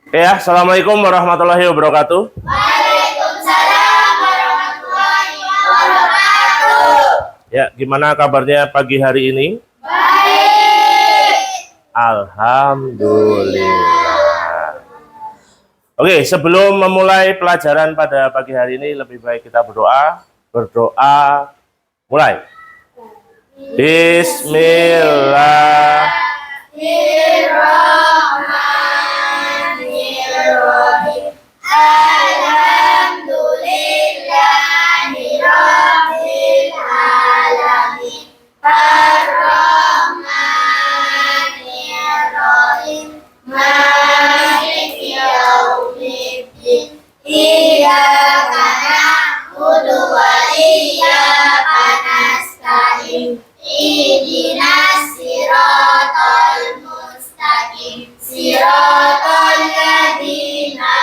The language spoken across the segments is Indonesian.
Ya, assalamualaikum warahmatullahi wabarakatuh. Waalaikumsalam warahmatullahi wabarakatuh. Ya, gimana kabarnya pagi hari ini? Baik. Alhamdulillah. Oke, sebelum memulai pelajaran pada pagi hari ini, lebih baik kita berdoa. Berdoa, mulai. Bismillahirrahmanirrahim. Alhamdulillahirabbil alamin. Ar-Rahmanir-Rahim. Maliki yaumiddin. Iyyaka na'budu wa iyyaka nasta'in. Ihdinas siratal mustaqim. Siratal ladzina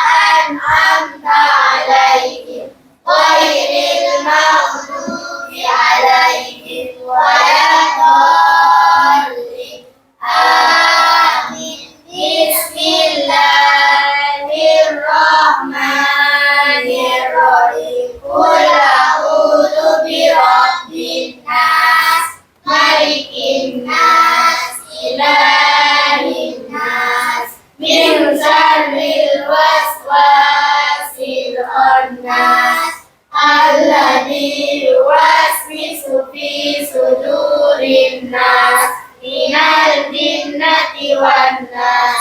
an'amta 'alaihim ghairil maghdubi 'alaihim waladdallin. Amin. Bismillahirrahmanirrahim. Qul a'udzu birabbin nas, malikin nas, ilahin nas, min syarril waswasil khannas, alladzi yuwaswisu fi sudurin nas, minal jinnati wan nas.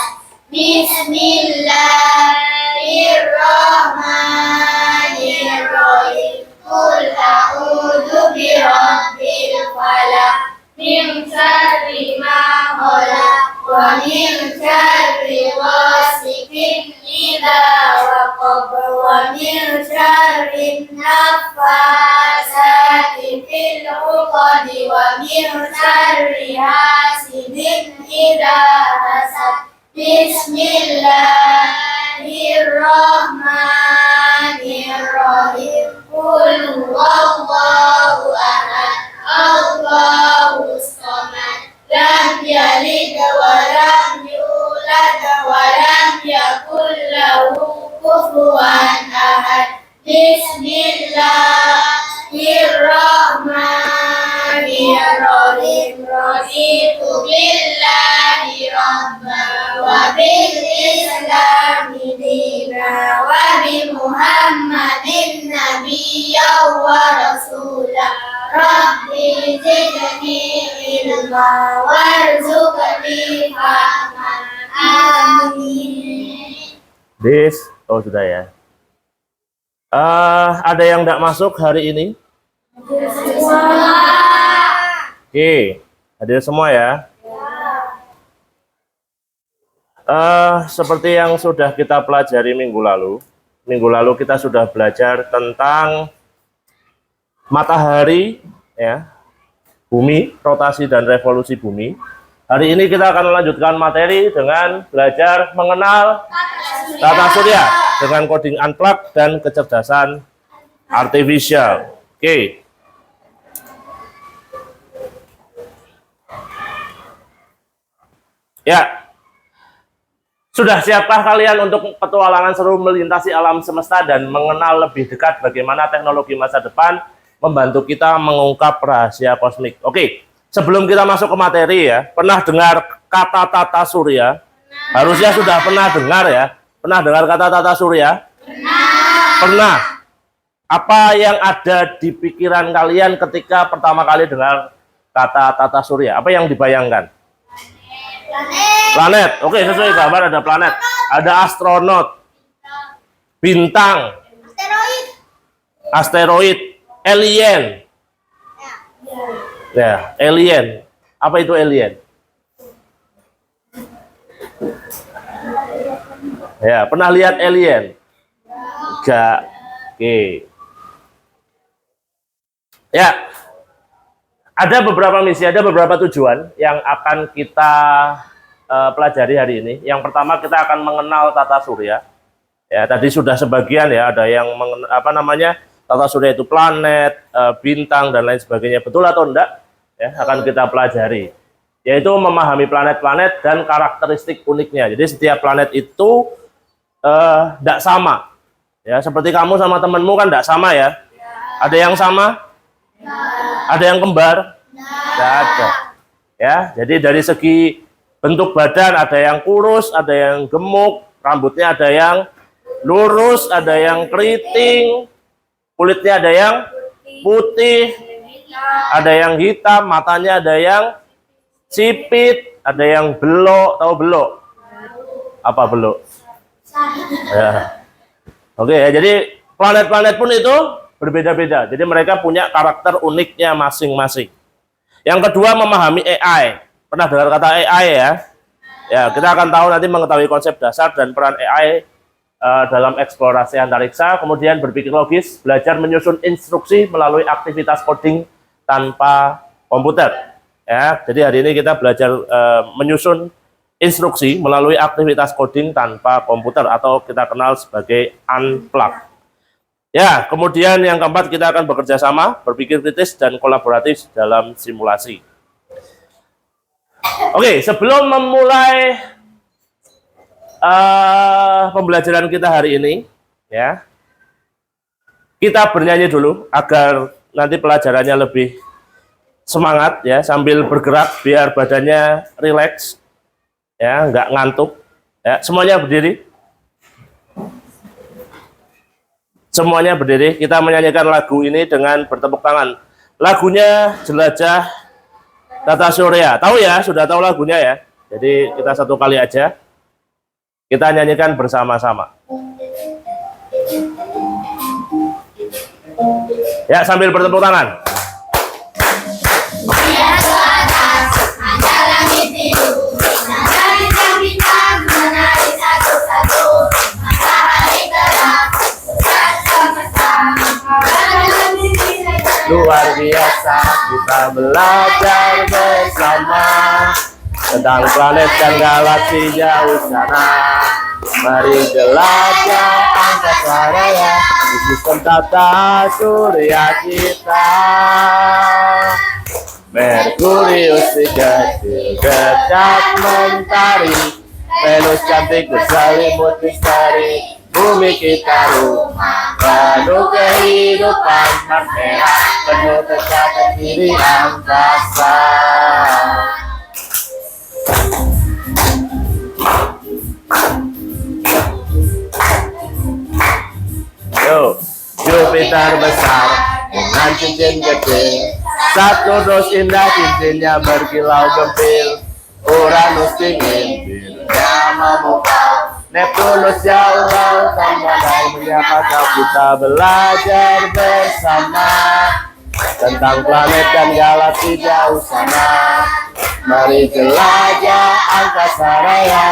Bismillahirrahmanirrahim. Qul a'udzu birabbil falaq, min syarri ma khalaq, wa min syarri ghasiqin idza waqab, wa min syarri naffasati fil 'uqad, wa min syarri hasidin idza hasad. Bismillahirrahmanirrahim. Qul huwallahu ahad, Allahus samad, lam yalid wa lam yulad wa lam yakul lahu kufuwan ahad. Bismillahirrahmanirrahim. Raditu billahi rabban wa bil islami dina wa bi Muhammadin nabiyyan wa rasulah. Rabbi zidni ilma warzuqni fahman. Amin. Sudah ya. Ada yang tidak masuk hari ini? Oke, hadir semua ya. Seperti yang sudah kita pelajari minggu lalu kita sudah belajar tentang matahari, ya, bumi, rotasi dan revolusi bumi. Hari ini kita akan melanjutkan materi dengan belajar mengenal tata surya dengan coding unplugged dan kecerdasan artificial. Oke. Ya. Sudah siapkah kalian untuk petualangan seru melintasi alam semesta dan mengenal lebih dekat bagaimana teknologi masa depan membantu kita mengungkap rahasia kosmik? Oke. Sebelum kita masuk ke materi ya, pernah dengar kata tata surya? Harusnya sudah pernah dengar ya. Pernah dengar kata tata surya? Pernah. Apa yang ada di pikiran kalian ketika pertama kali dengar kata tata surya? Apa yang dibayangkan? Planet. Oke, sesuai gambar ada planet. Ada astronot. Bintang. Asteroid. Alien. Ya, alien. Apa itu alien? Ya, pernah lihat alien? Enggak. Oke. Ya. Ada beberapa misi, ada beberapa tujuan yang akan kita pelajari hari ini. Yang pertama kita akan mengenal tata surya. Ya, tadi sudah sebagian ya, ada yang tata surya itu planet, bintang dan lain sebagainya. Betul atau enggak? Ya, akan kita pelajari. Yaitu memahami planet-planet dan karakteristik uniknya. Jadi setiap planet itu tidak sama. Ya, seperti kamu sama temanmu kan tidak sama ya. Ada yang sama? Ada yang kembar? Tidak ada. Ya, jadi dari segi bentuk badan ada yang kurus, ada yang gemuk, rambutnya ada yang lurus, ada yang keriting, kulitnya ada yang putih, ada yang hitam, matanya ada yang sipit, ada yang belok. Tahu belok? Apa belok? Ya. Oke ya, jadi planet-planet pun itu berbeda-beda. Jadi mereka punya karakter uniknya masing-masing. Yang kedua, memahami AI. Pernah dengar kata AI ya? Ya, kita akan tahu nanti mengetahui konsep dasar dan peran AI dalam eksplorasi antariksa. Kemudian berpikir logis, belajar menyusun instruksi melalui aktivitas coding tanpa komputer. Ya, jadi hari ini kita belajar menyusun instruksi melalui aktivitas coding tanpa komputer atau kita kenal sebagai unplug. Ya, kemudian yang keempat kita akan bekerja sama, berpikir kritis dan kolaboratif dalam simulasi. Oke, sebelum memulai pembelajaran kita hari ini, ya, kita bernyanyi dulu agar nanti pelajarannya lebih semangat ya, sambil bergerak biar badannya rileks. Ya, nggak ngantuk. Ya, semuanya berdiri. Semuanya berdiri. Kita menyanyikan lagu ini dengan bertepuk tangan. Lagunya Jelajah Tata Surya. Tahu ya? Sudah tahu lagunya ya? Jadi kita satu kali aja. Kita nyanyikan bersama-sama. Ya, sambil bertepuk tangan. Luar biasa, kita belajar bersama tentang planet dan galaksi jauh sana. Mari jelajah angkasa raya di sistem tata surya kita. Merkurius si kecil dekat mentari, Venus cantik berselimut misteri. Bumi kita rumah penuh kehidupan, Mars merah penuh tercatat diri angkasa. Yo, Jupiter besar dengan cincin kecil, Saturnus indah cincinnya berkilau gempil, Uranus dingin birunya memukau, Neptunus jauh lautan badai menyapa kau. Kita belajar bersama tentang planet dan galaksi jauh sana. Mari jelajah angkasa raya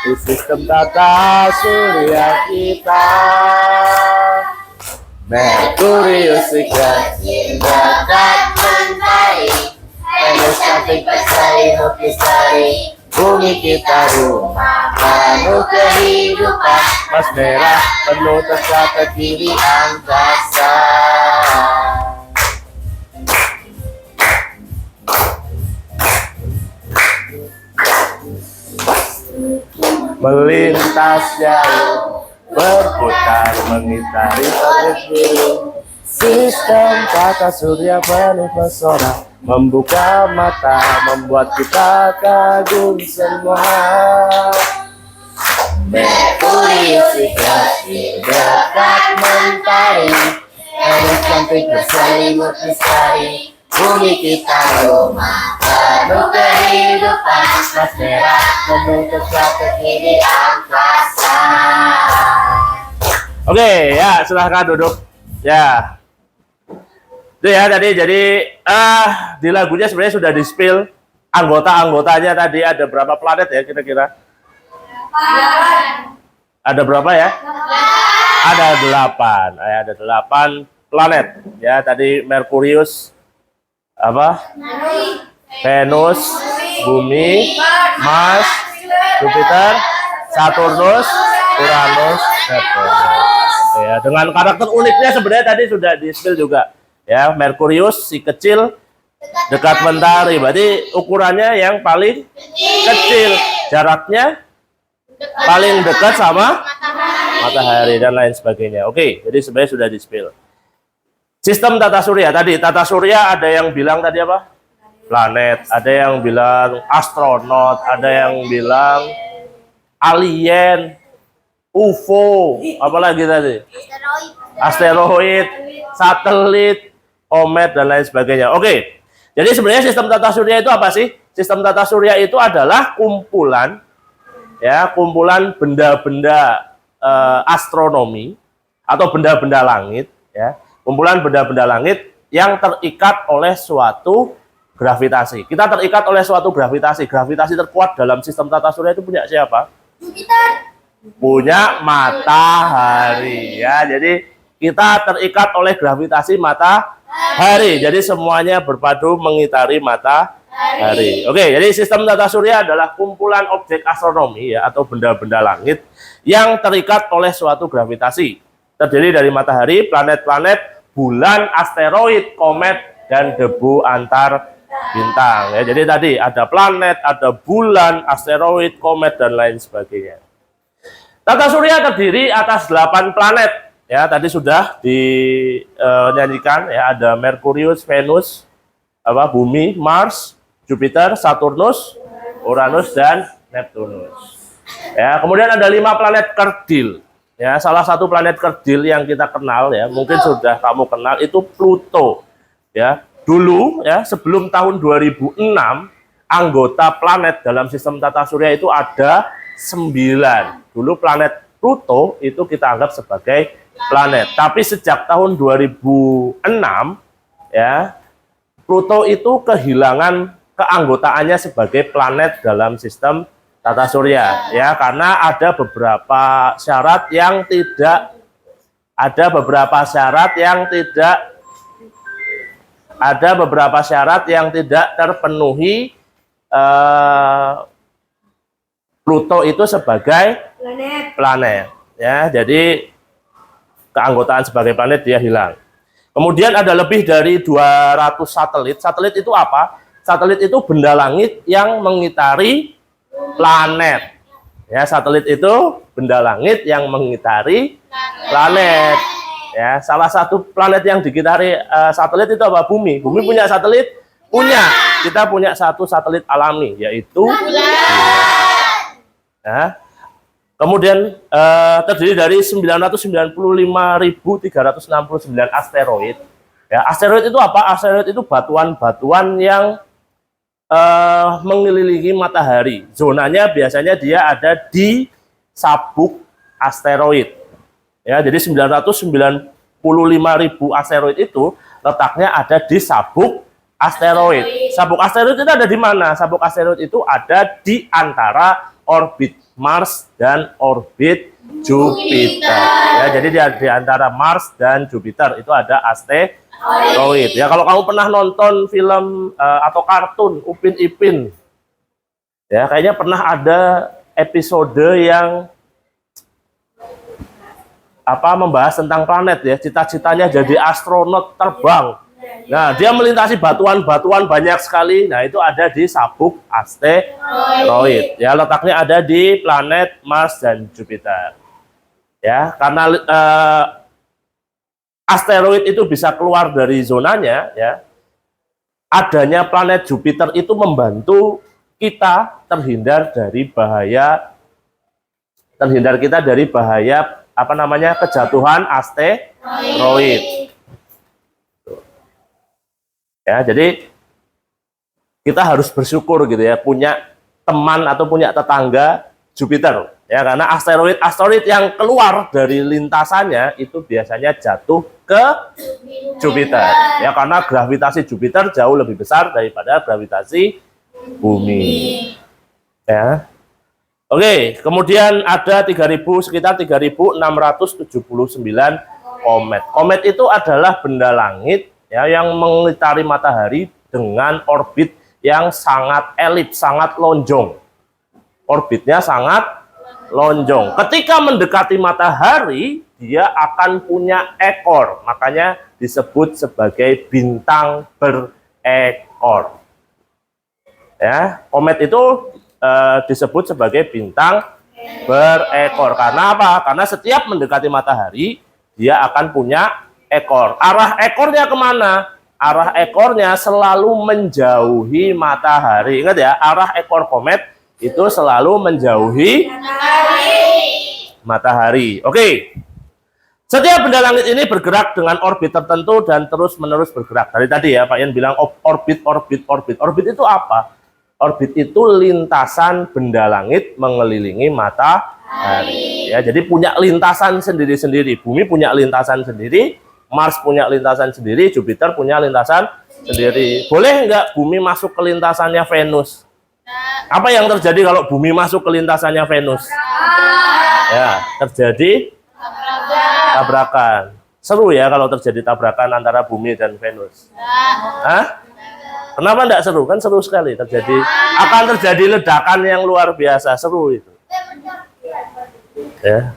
di sistem tata surya kita. Merkurius si kecil dekat mentari, Venus cantik berselimut misteri. Bumi kita rumah penuh kehidupan, Mars merah penuh tercatat diri angkasa. Melintas jauh, berputar mengitari orbit biru, sistem tata surya penuh pesona, membuka mata, membuat kita kagum semua. Merkurius si kecil dekat mentari, Venus cantik berselimut misteri. Bumi kita rumah penuh kehidupan, Mars merah penuh tercatat diri angkasa. Oke, ya silahkan duduk. Ya. Itu ya tadi, jadi di lagunya sebenarnya sudah di-spill anggota-anggotanya tadi ada berapa planet ya kira-kira? Ada berapa ya? Ada 8. Ada 8 planet ya. Tadi Merkurius, Venus, Bumi, Mars, Jupiter, Saturnus, Uranus, Neptunus. Ya, dengan karakter uniknya sebenarnya tadi sudah di-spill juga. Ya, Merkurius si kecil dekat mentari, berarti ukurannya yang paling kecil, jaraknya paling dekat sama matahari dan lain sebagainya. Oke, jadi sebenarnya sudah di-spill. Sistem tata surya tadi, tata surya ada yang bilang tadi apa? Planet, ada yang bilang astronot, ada yang bilang alien, UFO, apalagi tadi? Asteroid, satelit, komet dan lain sebagainya. Oke. Jadi sebenarnya sistem tata surya itu apa sih? Sistem tata surya itu adalah kumpulan benda-benda astronomi atau benda-benda langit, ya. Kumpulan benda-benda langit yang terikat oleh suatu gravitasi. Kita terikat oleh suatu gravitasi. Gravitasi terkuat dalam sistem tata surya itu punya siapa? Jupiter. Punya matahari, ya. Jadi kita terikat oleh gravitasi matahari. Jadi semuanya berpadu mengitari matahari. Oke, jadi sistem tata surya adalah kumpulan objek astronomi, ya, atau benda-benda langit yang terikat oleh suatu gravitasi. Terdiri dari matahari, planet-planet, bulan, asteroid, komet, dan debu antar bintang. Ya, jadi tadi ada planet, ada bulan, asteroid, komet, dan lain sebagainya. Tata surya terdiri atas 8 planet. Ya, tadi sudah dinyanyikan. Ya, ada Merkurius, Venus, Bumi, Mars, Jupiter, Saturnus, Uranus, dan Neptunus. Ya, kemudian ada 5 planet kerdil. Ya, salah satu planet kerdil yang kita kenal, ya, mungkin sudah kamu kenal, itu Pluto. Ya, dulu, ya, sebelum tahun 2006, anggota planet dalam sistem tata surya itu ada 9. Dulu planet Pluto itu kita anggap sebagai planet. Tapi sejak tahun 2006, ya, Pluto itu kehilangan keanggotaannya sebagai planet dalam sistem tata surya, ya, karena ada beberapa syarat yang tidak terpenuhi. Pluto itu sebagai planet, ya, jadi keanggotaan sebagai planet dia hilang. Kemudian ada lebih dari 200 satelit. Satelit itu apa? Satelit itu benda langit yang mengitari planet. Ya, satelit itu benda langit yang mengitari planet. Ya, salah satu planet yang dikitari satelit itu apa? Bumi. Bumi punya satelit? Punya. Kita punya satu satelit alami, yaitu bulan. Ya. Kemudian terdiri dari 995.369 asteroid. Ya, asteroid itu apa? Asteroid itu batuan-batuan yang mengelilingi matahari. Zonanya biasanya dia ada di sabuk asteroid. Ya, jadi 995.000 asteroid itu letaknya ada di sabuk asteroid. Sabuk asteroid itu ada di mana? Sabuk asteroid itu ada di antara orbit Mars dan orbit Jupiter. Ya, jadi di antara Mars dan Jupiter itu ada asteroid. Ya, kalau kamu pernah nonton film atau kartun Upin Ipin, ya, kayaknya pernah ada episode yang membahas tentang planet, ya, cita-citanya jadi astronot terbang. Nah, dia melintasi batuan-batuan banyak sekali. Nah, itu ada di sabuk asteroid. Ya, letaknya ada di planet Mars dan Jupiter. Ya, karena asteroid itu bisa keluar dari zonanya, ya. Adanya planet Jupiter itu membantu kita terhindar kita dari bahaya kejatuhan asteroid. Ya, jadi kita harus bersyukur gitu, ya, punya teman atau punya tetangga Jupiter, ya, karena asteroid yang keluar dari lintasannya itu biasanya jatuh ke Jupiter, ya, karena gravitasi Jupiter jauh lebih besar daripada gravitasi bumi. Ya. Oke, kemudian ada sekitar 3.679 komet. Komet itu adalah benda langit, ya, yang mengitari matahari dengan orbit yang sangat elip, sangat lonjong. Orbitnya sangat lonjong. Ketika mendekati matahari, dia akan punya ekor. Makanya disebut sebagai bintang berekor. Ya, komet itu disebut sebagai bintang berekor. Karena apa? Karena setiap mendekati matahari, dia akan punya ekor. Arah ekornya kemana? Arah ekornya selalu menjauhi matahari. Ingat ya, arah ekor komet itu selalu menjauhi matahari. Oke. Setiap benda langit ini bergerak dengan orbit tertentu dan terus-menerus bergerak. Dari tadi ya, Pak Yan bilang orbit. Orbit itu apa? Orbit itu lintasan benda langit mengelilingi matahari. Ya, jadi punya lintasan sendiri-sendiri. Bumi punya lintasan sendiri, Mars punya lintasan sendiri, Jupiter punya lintasan sendiri. Boleh nggak bumi masuk ke lintasannya Venus? Apa yang terjadi kalau bumi masuk ke lintasannya Venus? Ya, terjadi tabrakan. Seru ya kalau terjadi tabrakan antara bumi dan Venus. Hah? Kenapa enggak seru? Kan seru sekali terjadi. Akan terjadi ledakan yang luar biasa. Seru itu. Ya.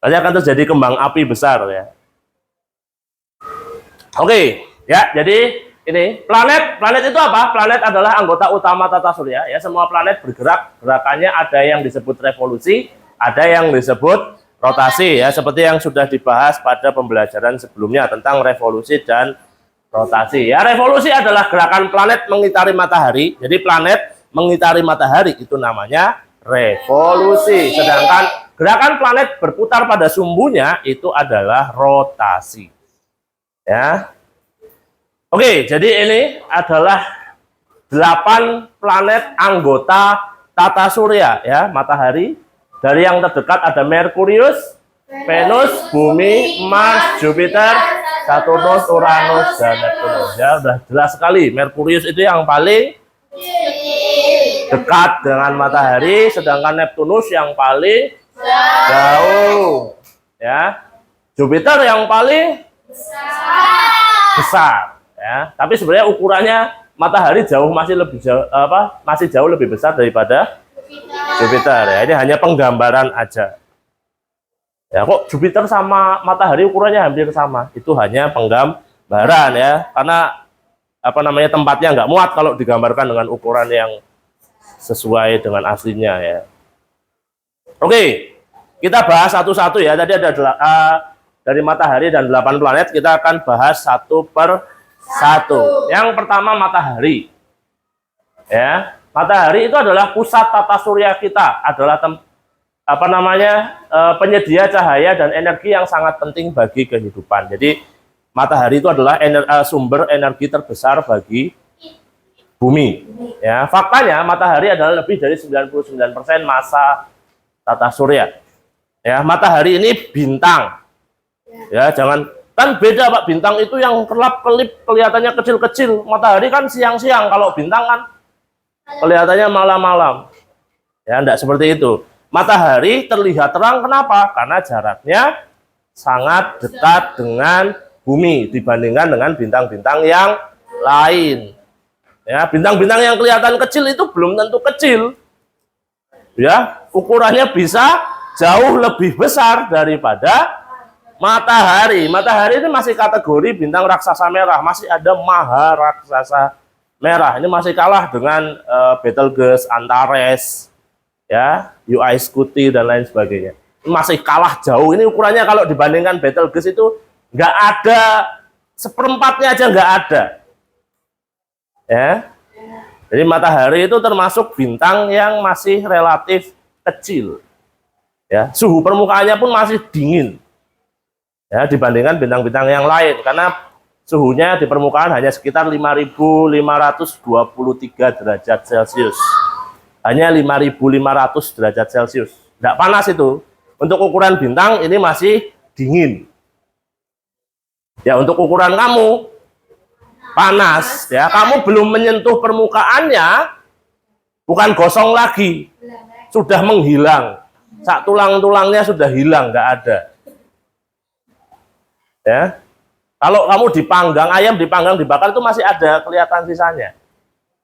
Nanti akan terjadi kembang api besar ya. Oke, ya. Jadi ini planet itu apa? Planet adalah anggota utama tata surya. Ya, semua planet bergerak. Gerakannya ada yang disebut revolusi, ada yang disebut rotasi ya, seperti yang sudah dibahas pada pembelajaran sebelumnya tentang revolusi dan rotasi. Ya, revolusi adalah gerakan planet mengitari matahari. Jadi planet mengitari matahari itu namanya revolusi. Sedangkan gerakan planet berputar pada sumbunya itu adalah rotasi. Ya. Oke, jadi ini adalah 8 planet anggota tata surya ya, matahari. Dari yang terdekat ada Merkurius, Venus, Bumi, Mars, Jupiter, Saturnus, Uranus, dan Neptunus. Ya, udah jelas sekali. Merkurius itu yang paling dekat dengan matahari, sedangkan Neptunus yang paling jauh. Ya, Jupiter yang paling besar. Ya, tapi sebenarnya ukurannya matahari masih jauh lebih besar daripada Jupiter ya. Ini hanya penggambaran aja. Ya, kok Jupiter sama matahari ukurannya hampir sama? Itu hanya penggambaran ya. Karena tempatnya nggak muat kalau digambarkan dengan ukuran yang sesuai dengan aslinya ya. Oke, kita bahas satu-satu ya. Tadi ada dari matahari dan 8 planet, kita akan bahas satu per satu. Yang pertama matahari. Ya. Matahari itu adalah pusat tata surya kita, adalah penyedia cahaya dan energi yang sangat penting bagi kehidupan. Jadi matahari itu adalah sumber energi terbesar bagi bumi. Ya, faktanya matahari adalah lebih dari 99% massa tata surya. Ya, matahari ini bintang. Ya, kan beda Pak, bintang itu yang kelap-kelip kelihatannya kecil-kecil. Matahari kan siang-siang, kalau bintang kan kelihatannya malam-malam. Ya, enggak seperti itu. Matahari terlihat terang, kenapa? Karena jaraknya sangat dekat dengan bumi dibandingkan dengan bintang-bintang yang lain. Ya, bintang-bintang yang kelihatan kecil itu belum tentu kecil. Ya, ukurannya bisa jauh lebih besar daripada matahari. Matahari ini masih kategori bintang raksasa merah, masih ada maha raksasa merah. Ini masih kalah dengan Betelgeuse, Antares, ya, UI Scuti dan lain sebagainya. Ini masih kalah jauh. Ini ukurannya kalau dibandingkan Betelgeuse itu nggak ada, seperempatnya aja nggak ada. Ya. Jadi matahari itu termasuk bintang yang masih relatif kecil. Ya, suhu permukaannya pun masih dingin. Ya, dibandingkan bintang-bintang yang lain, karena suhunya di permukaan hanya sekitar 5.523 derajat Celcius. Hanya 5.500 derajat Celcius. Tidak panas itu. Untuk ukuran bintang ini masih dingin. Ya, untuk ukuran kamu panas. Ya, kamu belum menyentuh permukaannya, bukan gosong lagi, sudah menghilang. Sak tulang-tulangnya sudah hilang, nggak ada. Ya. Kalau kamu dipanggang, ayam dipanggang, dibakar itu masih ada kelihatan sisanya.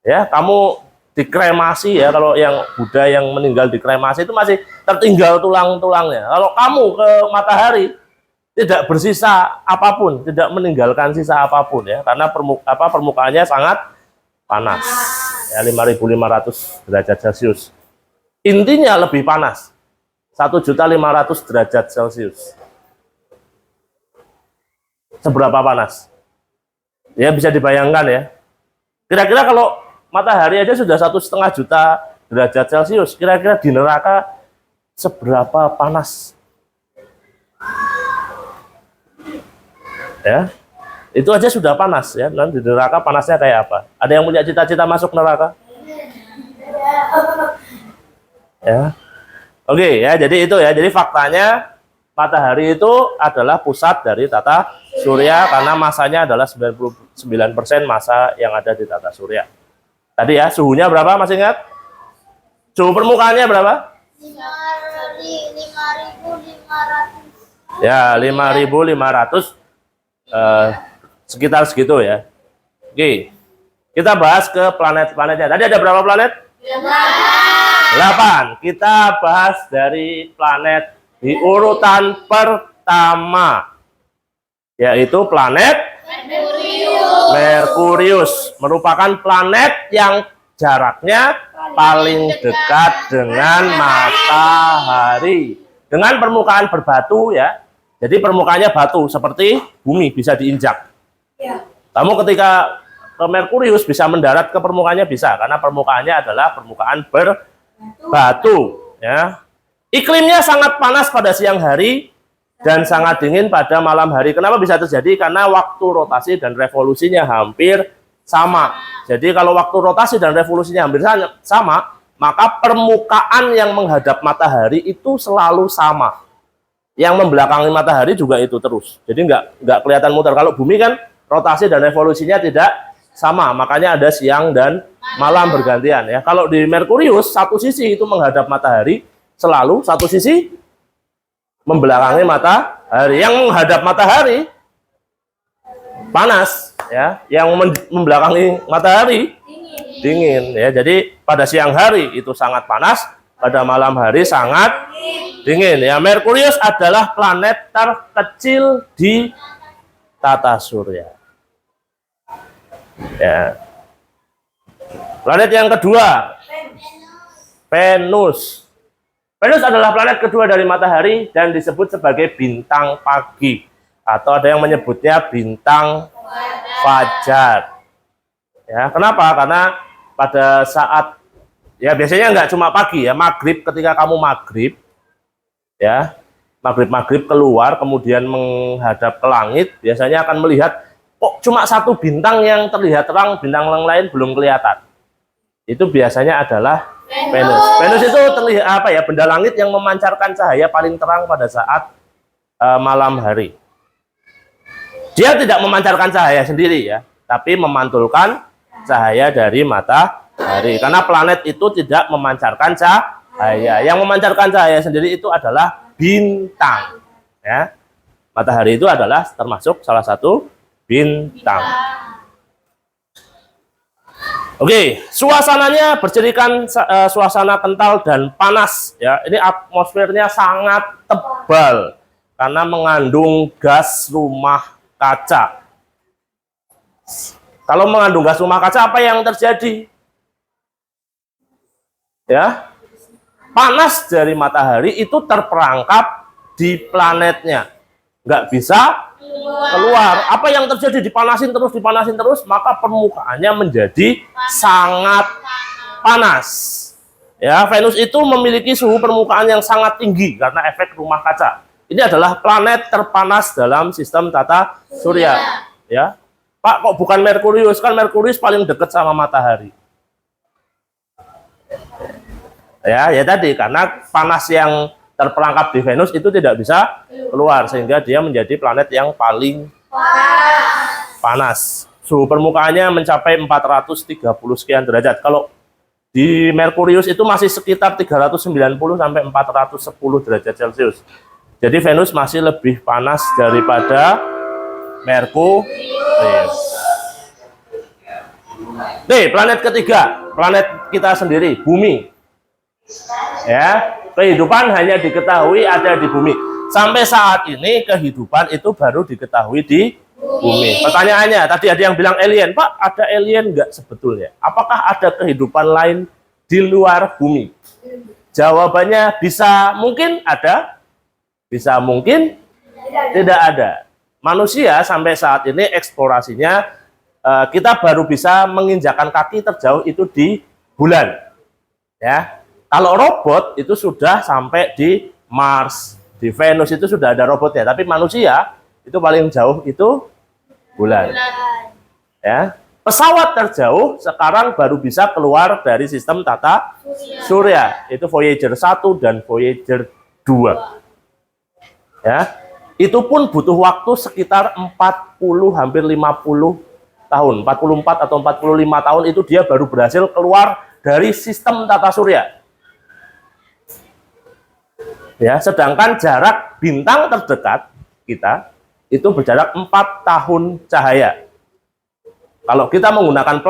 Ya, kamu dikremasi ya, kalau yang Buddha yang meninggal dikremasi itu masih tertinggal tulang-tulangnya. Kalau kamu ke matahari tidak bersisa apapun, tidak meninggalkan sisa apapun ya, karena permukaannya sangat panas. Ya, 5.500 derajat Celcius. Intinya lebih panas. 1.500.000 derajat Celcius. Seberapa panas? Ya bisa dibayangkan ya. Kira-kira kalau matahari aja sudah 1,5 juta derajat Celcius, kira-kira di neraka seberapa panas? Ya, itu aja sudah panas ya. Nanti di neraka panasnya kayak apa? Ada yang punya cita-cita masuk neraka? Ya, oke ya. Jadi itu ya. Jadi faktanya matahari itu adalah pusat dari tata surya karena masanya adalah 99% massa yang ada di tata surya. Tadi ya, suhunya berapa? Masih ingat? Suhu permukaannya berapa? 5.500. Ya, 5.500, sekitar segitu ya. Oke, kita bahas ke planet-planetnya. Tadi ada berapa planet? 8. Kita bahas dari planet di urutan pertama, yaitu planet Merkurius. Merupakan planet yang jaraknya paling dekat dengan matahari, dengan permukaan berbatu ya. Jadi permukaannya batu seperti bumi, bisa diinjak. Kamu ketika ke Merkurius bisa mendarat ke permukaannya, bisa karena permukaannya adalah permukaan berbatu ya. Iklimnya sangat panas pada siang hari dan sangat dingin pada malam hari. Kenapa bisa terjadi? Karena waktu rotasi dan revolusinya hampir sama. Jadi kalau waktu rotasi dan revolusinya hampir sama, maka permukaan yang menghadap matahari itu selalu sama. Yang membelakangi matahari juga itu terus. Jadi nggak kelihatan muter. Kalau bumi kan rotasi dan revolusinya tidak sama, makanya ada siang dan malam bergantian ya. Kalau di Merkurius satu sisi itu menghadap matahari selalu, satu sisi membelakangi matahari. Yang menghadap matahari panas ya, yang membelakangi matahari dingin ya. Jadi pada siang hari itu sangat panas, pada malam hari sangat dingin ya. Merkurius adalah planet terkecil di tata surya ya. Planet yang kedua, Venus. Venus adalah planet kedua dari matahari dan disebut sebagai bintang pagi, atau ada yang menyebutnya bintang fajar ya. Kenapa? Karena pada saat ya, biasanya nggak cuma pagi ya, maghrib, ketika kamu maghrib ya, maghrib keluar kemudian menghadap ke langit, biasanya akan melihat kok cuma satu bintang yang terlihat terang, bintang yang lain belum kelihatan. Itu biasanya adalah Venus. Venus itu terlihat apa ya, benda langit yang memancarkan cahaya paling terang pada saat malam hari. Dia tidak memancarkan cahaya sendiri ya, tapi memantulkan cahaya dari matahari. Karena planet itu tidak memancarkan cahaya. Yang memancarkan cahaya sendiri itu adalah bintang ya. Matahari itu adalah termasuk salah satu bintang. Oke, suasananya bercirikan suasana kental dan panas ya. Ini atmosfernya sangat tebal karena mengandung gas rumah kaca. Kalau mengandung gas rumah kaca, apa yang terjadi? Ya, panas dari matahari itu terperangkap di planetnya, nggak bisa keluar. Apa yang terjadi? Dipanasin terus, maka permukaannya menjadi sangat panas. Ya, Venus itu memiliki suhu permukaan yang sangat tinggi karena efek rumah kaca. Ini adalah planet terpanas dalam sistem tata surya. Ya, Pak, kok bukan Merkurius? Kan Merkurius paling dekat sama matahari. Ya tadi, karena panas yang terperangkap di Venus itu tidak bisa keluar, sehingga dia menjadi planet yang paling panas. Suhu permukaannya mencapai 430 sekian derajat. Kalau di Merkurius itu masih sekitar 390 sampai 410 derajat Celcius. Jadi Venus masih lebih panas daripada Merkurius. Nih, planet ketiga, planet kita sendiri, Bumi. Ya, kehidupan hanya diketahui ada di bumi. Sampai saat ini kehidupan itu baru diketahui di bumi. Pertanyaannya, tadi ada yang bilang alien. Pak, ada alien nggak sebetulnya? Apakah ada kehidupan lain di luar bumi? Jawabannya bisa mungkin ada, bisa mungkin tidak ada. Manusia sampai saat ini eksplorasinya kita baru bisa menginjakan kaki terjauh itu di bulan. Ya, kalau robot itu sudah sampai di Mars, di Venus itu sudah ada robotnya. Tapi manusia itu paling jauh itu bulan. Ya, pesawat terjauh sekarang baru bisa keluar dari sistem tata surya. Itu Voyager 1 dan Voyager 2. Ya, itu pun butuh waktu sekitar 40 hampir 50 tahun, 44 atau 45 tahun itu dia baru berhasil keluar dari sistem tata surya. Ya, sedangkan jarak bintang terdekat kita itu berjarak 4 tahun cahaya. Kalau kita menggunakan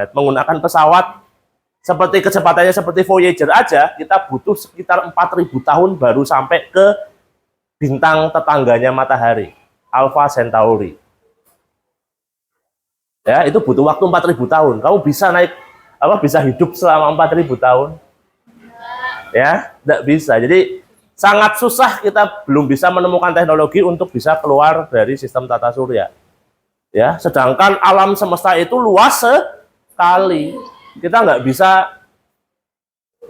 menggunakan pesawat seperti kecepatannya seperti Voyager aja, kita butuh sekitar 4.000 tahun baru sampai ke bintang tetangganya matahari, Alpha Centauri. Ya, itu butuh waktu 4.000 tahun. Kamu bisa bisa hidup selama 4.000 tahun? Ya, tidak bisa. Jadi sangat susah, kita belum bisa menemukan teknologi untuk bisa keluar dari sistem tata surya. Ya, sedangkan alam semesta itu luas sekali. Kita nggak bisa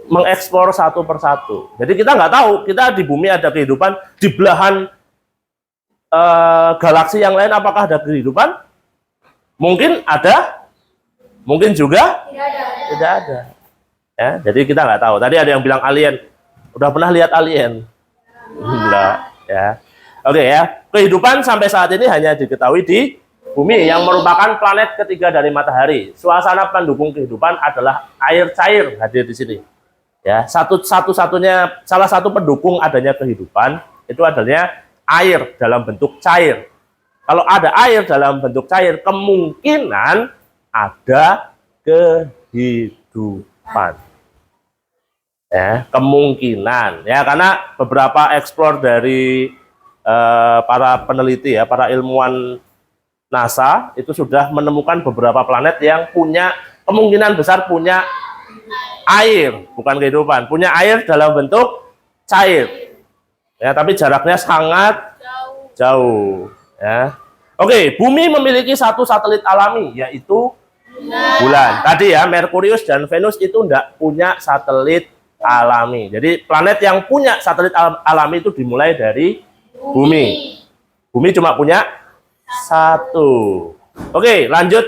mengeksplor satu persatu. Jadi kita nggak tahu, kita di bumi ada kehidupan, di belahan galaksi yang lain apakah ada kehidupan? Mungkin ada, mungkin juga tidak ada. Ya, jadi kita nggak tahu. Tadi ada yang bilang alien. Udah pernah lihat alien? Enggak. Ya. Oke ya, kehidupan sampai saat ini hanya diketahui di bumi yang merupakan planet ketiga dari matahari. Suasana pendukung kehidupan adalah air cair hadir di sini. Ya, salah satu pendukung adanya kehidupan itu adalah air dalam bentuk cair. Kalau ada air dalam bentuk cair, kemungkinan ada kehidupan. Ya, kemungkinan. Ya, karena beberapa eksplor dari para peneliti ya, para ilmuwan NASA itu sudah menemukan beberapa planet yang punya kemungkinan besar punya air, bukan kehidupan, punya air dalam bentuk cair. Ya, tapi jaraknya sangat jauh. Ya. Oke, bumi memiliki satu satelit alami, yaitu bulan. Tadi ya, Merkurius dan Venus itu tidak punya satelit alami. Jadi planet yang punya satelit alami itu dimulai dari bumi. Bumi cuma punya satu. Oke, lanjut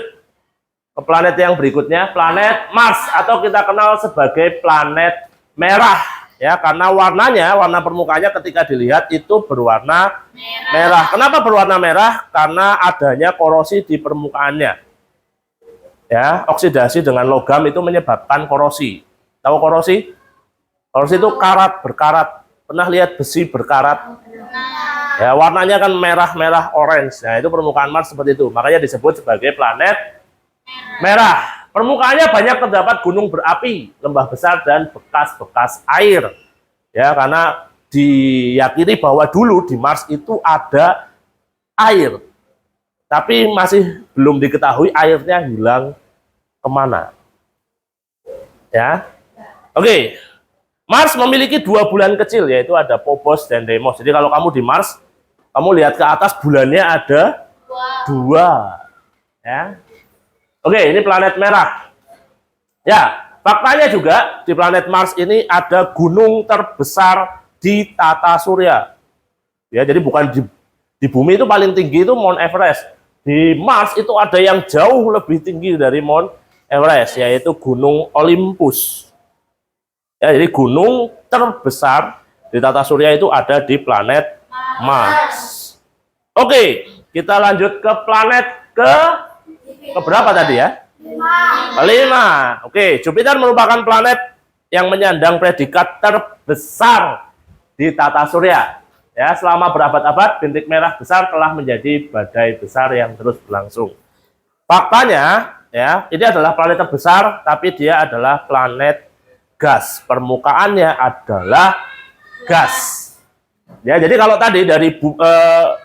ke planet yang berikutnya, planet Mars atau kita kenal sebagai planet merah ya, karena warna permukaannya ketika dilihat itu berwarna merah. Kenapa berwarna merah? Karena adanya korosi di permukaannya. Ya, oksidasi dengan logam itu menyebabkan korosi. Tahu korosi? Korosi itu berkarat. Pernah lihat besi berkarat? Ya, warnanya kan merah-merah orange. Nah, itu permukaan Mars seperti itu. Makanya disebut sebagai planet merah. Permukaannya banyak terdapat gunung berapi, lembah besar dan bekas-bekas air. Ya, karena diyakini bahwa dulu di Mars itu ada air. Tapi masih belum diketahui airnya hilang kemana. Ya. Oke. Mars memiliki 2 bulan kecil, yaitu ada Phobos dan Deimos. Jadi kalau kamu di Mars, kamu lihat ke atas bulannya ada 2. Ya. Oke, ini planet merah. Ya, faktanya juga di planet Mars ini ada gunung terbesar di tata surya. Ya, jadi bukan di bumi itu paling tinggi itu Mount Everest. Di Mars itu ada yang jauh lebih tinggi dari Mount Everest, yaitu Gunung Olympus. Ya, jadi gunung terbesar di tata surya itu ada di planet Mars. Oke, kita lanjut ke planet ke berapa tadi ya? 5. Oke, Jupiter merupakan planet yang menyandang predikat terbesar di tata surya. Ya, selama berabad-abad bintik merah besar telah menjadi badai besar yang terus berlangsung. Faktanya, ya, ini adalah planet terbesar, tapi dia adalah planet gas. Permukaannya adalah gas. Ya, jadi kalau tadi dari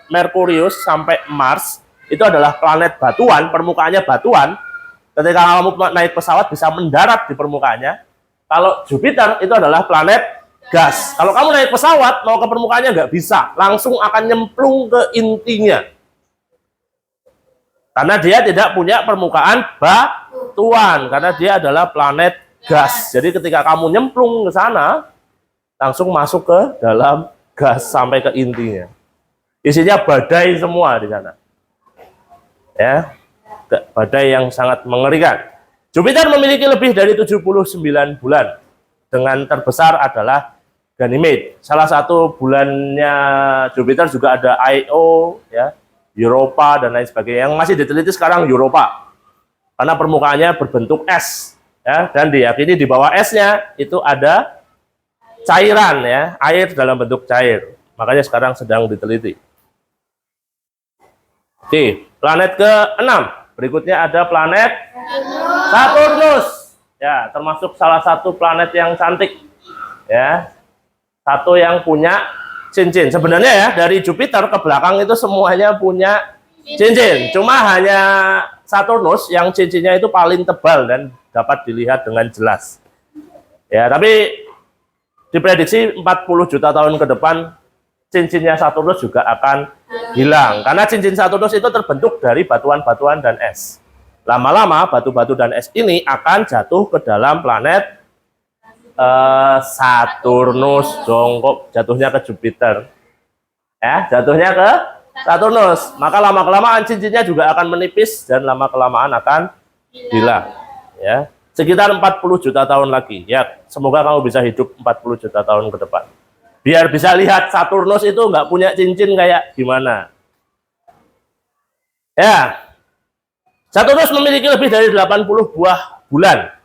Merkurius sampai Mars itu adalah planet batuan, permukaannya batuan. Ketika kamu naik pesawat bisa mendarat di permukaannya. Kalau Jupiter itu adalah planet gas. Kalau kamu naik pesawat mau ke permukaannya nggak bisa, langsung akan nyemplung ke intinya. Karena dia tidak punya permukaan batuan, karena dia adalah planet gas. Jadi ketika kamu nyemplung ke sana, langsung masuk ke dalam gas sampai ke intinya. Isinya badai semua di sana. Ya, badai yang sangat mengerikan. Jupiter memiliki lebih dari 79 bulan. Dengan terbesar adalah Ganymede. Salah satu bulannya Jupiter juga ada Io, ya, Europa dan lain sebagainya. Yang masih diteliti sekarang Europa, karena permukaannya berbentuk es, ya, dan diyakini di bawah esnya itu ada cairan, ya, air dalam bentuk cair. Makanya sekarang sedang diteliti. Oke, planet ke-6. Berikutnya ada planet Saturnus. Ya, termasuk salah satu planet yang cantik. Ya. Satu yang punya cincin. Sebenarnya ya, dari Jupiter ke belakang itu semuanya punya cincin. Cuma hanya Saturnus yang cincinnya itu paling tebal dan dapat dilihat dengan jelas. Ya, tapi diprediksi 40 juta tahun ke depan cincinnya Saturnus juga akan hilang. Karena cincin Saturnus itu terbentuk dari batuan-batuan dan es. Lama-lama batu-batu dan es ini akan jatuh ke dalam planet Saturnus, jongkok, jatuhnya ke Jupiter. Ya, jatuhnya ke Saturnus. Maka lama-kelamaan cincinnya juga akan menipis dan lama-kelamaan akan hilang. Ya, sekitar 40 juta tahun lagi. Ya, semoga kamu bisa hidup 40 juta tahun ke depan. Biar bisa lihat Saturnus itu nggak punya cincin kayak gimana. Ya, Saturnus memiliki lebih dari 80 buah bulan.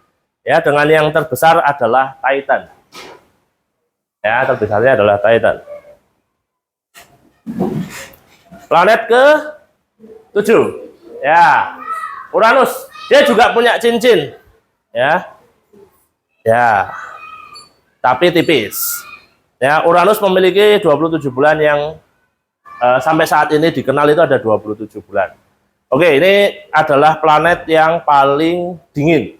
Ya, dengan yang terbesar adalah Titan. Ya, terbesarnya adalah Titan. Planet ke-7. Ya, Uranus. Dia juga punya cincin. Ya. Ya. Tapi tipis. Ya, Uranus memiliki 27 bulan yang sampai saat ini dikenal itu ada 27 bulan. Oke, ini adalah planet yang paling dingin.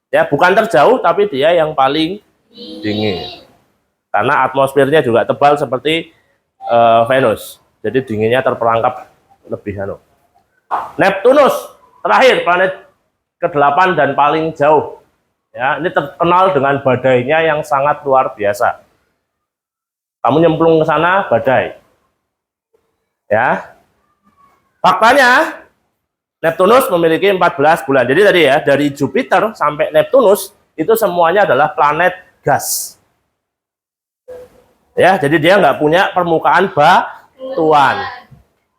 Ya, bukan terjauh, tapi dia yang paling dingin. Karena atmosfernya juga tebal seperti Venus. Jadi dinginnya terperangkap lebih anu. Neptunus, terakhir planet ke-8 dan paling jauh. Ya, ini terkenal dengan badainya yang sangat luar biasa. Kamu nyemplung ke sana, badai. Ya. Faktanya, Neptunus memiliki 14 bulan. Jadi tadi ya, dari Jupiter sampai Neptunus itu semuanya adalah planet gas. Ya, jadi dia nggak punya permukaan batuan.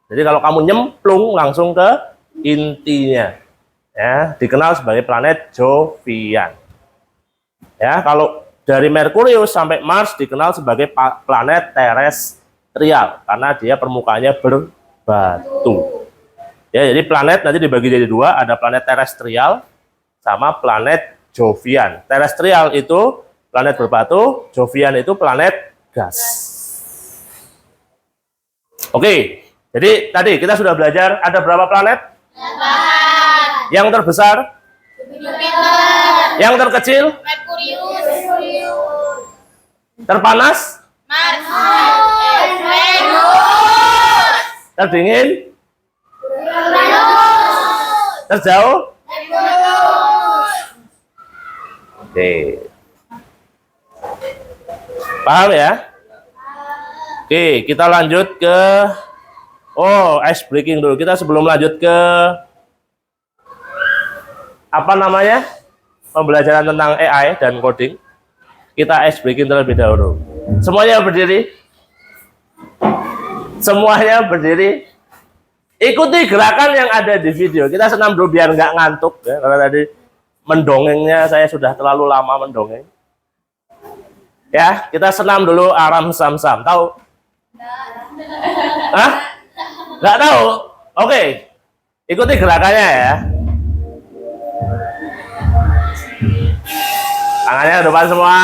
Jadi kalau kamu nyemplung langsung ke intinya. Ya, dikenal sebagai planet Jovian. Ya, kalau dari Merkurius sampai Mars dikenal sebagai planet terestrial karena dia permukaannya berbatu. Ya, jadi planet nanti dibagi jadi dua, ada planet terestrial sama planet Jovian. Terestrial itu planet berbatu, Jovian itu planet gas. Oke, jadi tadi kita sudah belajar ada berapa planet? 8. Yang terbesar? Jupiter. Yang terkecil? Merkurius. Terpanas? Mars. Venus. Terdingin? Uranus. Terjauh? Neptunus. Oke. Paham ya? Oke, kita lanjut ke ice breaking dulu. Kita sebelum lanjut ke apa namanya? Pembelajaran tentang AI dan coding. Kita ice breaking terlebih dahulu. Semuanya berdiri. Semuanya berdiri. Ikuti gerakan yang ada di video. Kita senam dulu biar nggak ngantuk ya. Karena tadi mendongengnya saya sudah terlalu lama mendongeng. Ya, kita senam dulu aram sam-sam. Tahu? Hah? Nggak tahu? Oke. Ikuti gerakannya ya. Tangannya ke depan semua.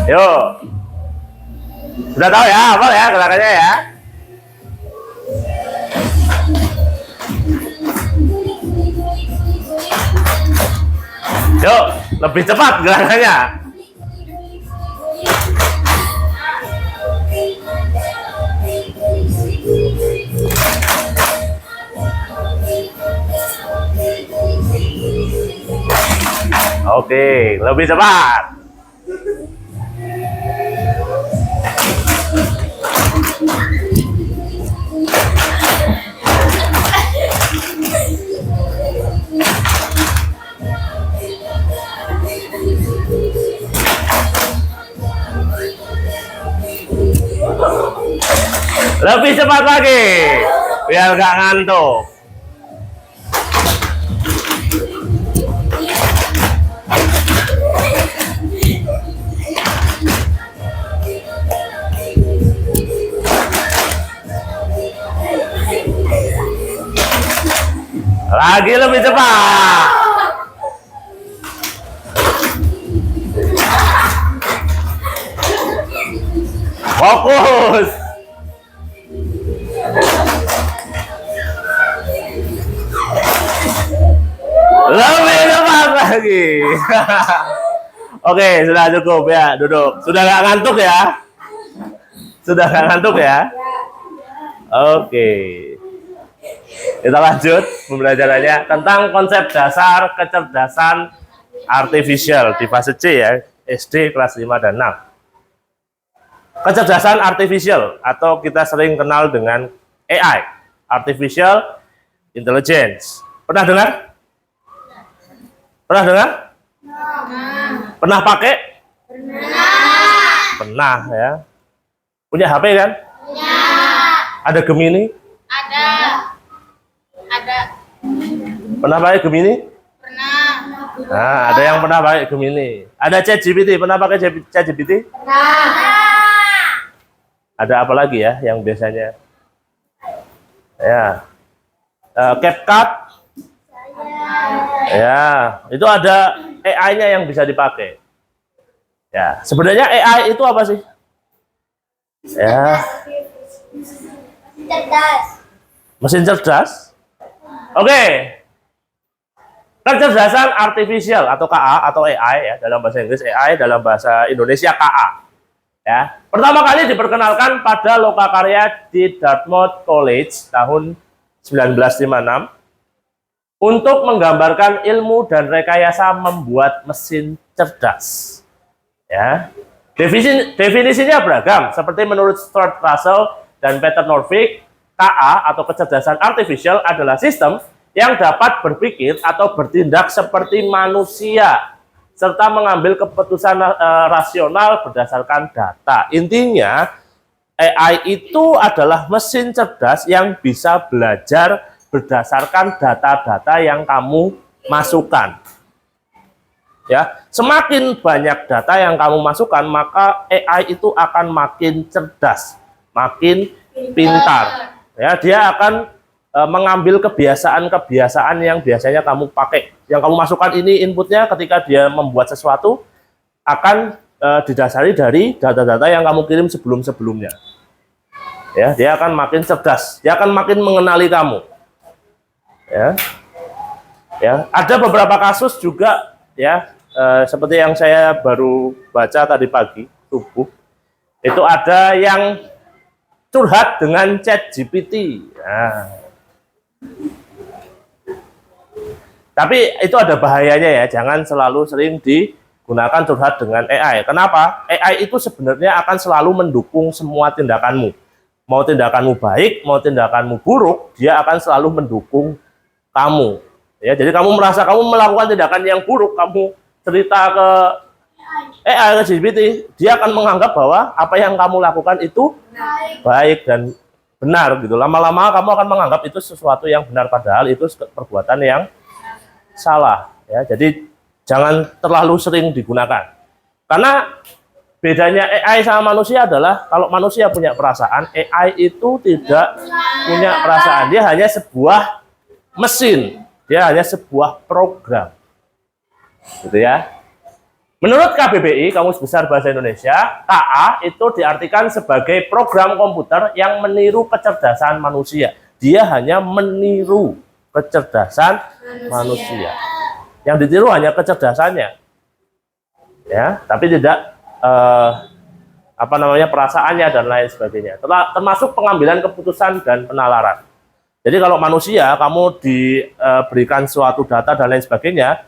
Yuk. Sudah tahu ya, apa ya gerakannya ya? Yuk, lebih cepat gerakannya. Oke, lebih cepat. Lebih cepat lagi, biar gak ngantuk. Lagi lebih cepat. Fokus. Lebih cepat lagi. Oke, sudah cukup ya, duduk. Sudah gak ngantuk ya? Sudah gak ngantuk ya? Oke. Kita lanjut pembelajarannya tentang konsep dasar kecerdasan artifisial di fase C ya, SD kelas 5 dan 6. Kecerdasan artifisial atau kita sering kenal dengan AI, Artificial Intelligence. Pernah dengar? Pernah dengar? Pernah pakai? Pernah ya. Punya HP kan? Punya. Ada Gemini? Ada. Pernah pakai Gemini? Pernah. Nah, ada yang pernah pakai Gemini. Ada ChatGPT, pernah pakai ChatGPT? Pernah. Ada apa lagi ya yang biasanya? Ya. CapCut. Ya, itu ada AI-nya yang bisa dipakai. Ya, sebenarnya AI itu apa sih? Ya, Cerdas. mesin cerdas. Oke. Kecerdasan artifisial atau KA atau AI ya, dalam bahasa Inggris AI, dalam bahasa Indonesia KA. Ya, pertama kali diperkenalkan pada lokakarya di Dartmouth College tahun 1956 untuk menggambarkan ilmu dan rekayasa membuat mesin cerdas. Ya, definisinya beragam, seperti menurut Stuart Russell dan Peter Norvig, KA atau kecerdasan artifisial adalah sistem yang dapat berpikir atau bertindak seperti manusia serta mengambil keputusan rasional berdasarkan data. Intinya, AI itu adalah mesin cerdas yang bisa belajar berdasarkan data-data yang kamu masukkan. Ya, semakin banyak data yang kamu masukkan, maka AI itu akan makin cerdas, makin pintar. Ya, dia akan mengambil kebiasaan-kebiasaan yang biasanya kamu pakai. Yang kamu masukkan ini inputnya ketika dia membuat sesuatu akan didasari dari data-data yang kamu kirim sebelum-sebelumnya. Ya, dia akan makin cerdas, dia akan makin mengenali kamu. Ya, ya, ada beberapa kasus juga ya, seperti yang saya baru baca tadi pagi subuh. Itu ada yang curhat dengan ChatGPT. Nah, tapi itu ada bahayanya ya, jangan selalu sering digunakan curhat dengan AI. Kenapa? AI itu sebenarnya akan selalu mendukung semua tindakanmu. Mau tindakanmu baik, mau tindakanmu buruk, dia akan selalu mendukung kamu. Ya, jadi kamu merasa kamu melakukan tindakan yang buruk, kamu cerita ke AI, ke GPT, dia akan menganggap bahwa apa yang kamu lakukan itu baik dan benar gitu. Lama-lama kamu akan menganggap itu sesuatu yang benar, padahal itu perbuatan yang salah ya. Jadi jangan terlalu sering digunakan, karena bedanya AI sama manusia adalah kalau manusia punya perasaan, AI itu tidak punya perasaan. Dia hanya sebuah mesin, dia hanya sebuah program gitu ya. Menurut KBBI, Kamus Besar Bahasa Indonesia, KA itu diartikan sebagai program komputer yang meniru kecerdasan manusia. Dia hanya meniru kecerdasan manusia. Yang ditiru hanya kecerdasannya, ya, tapi tidak perasaannya dan lain sebagainya. Termasuk pengambilan keputusan dan penalaran. Jadi kalau manusia, kamu diberikan suatu data dan lain sebagainya,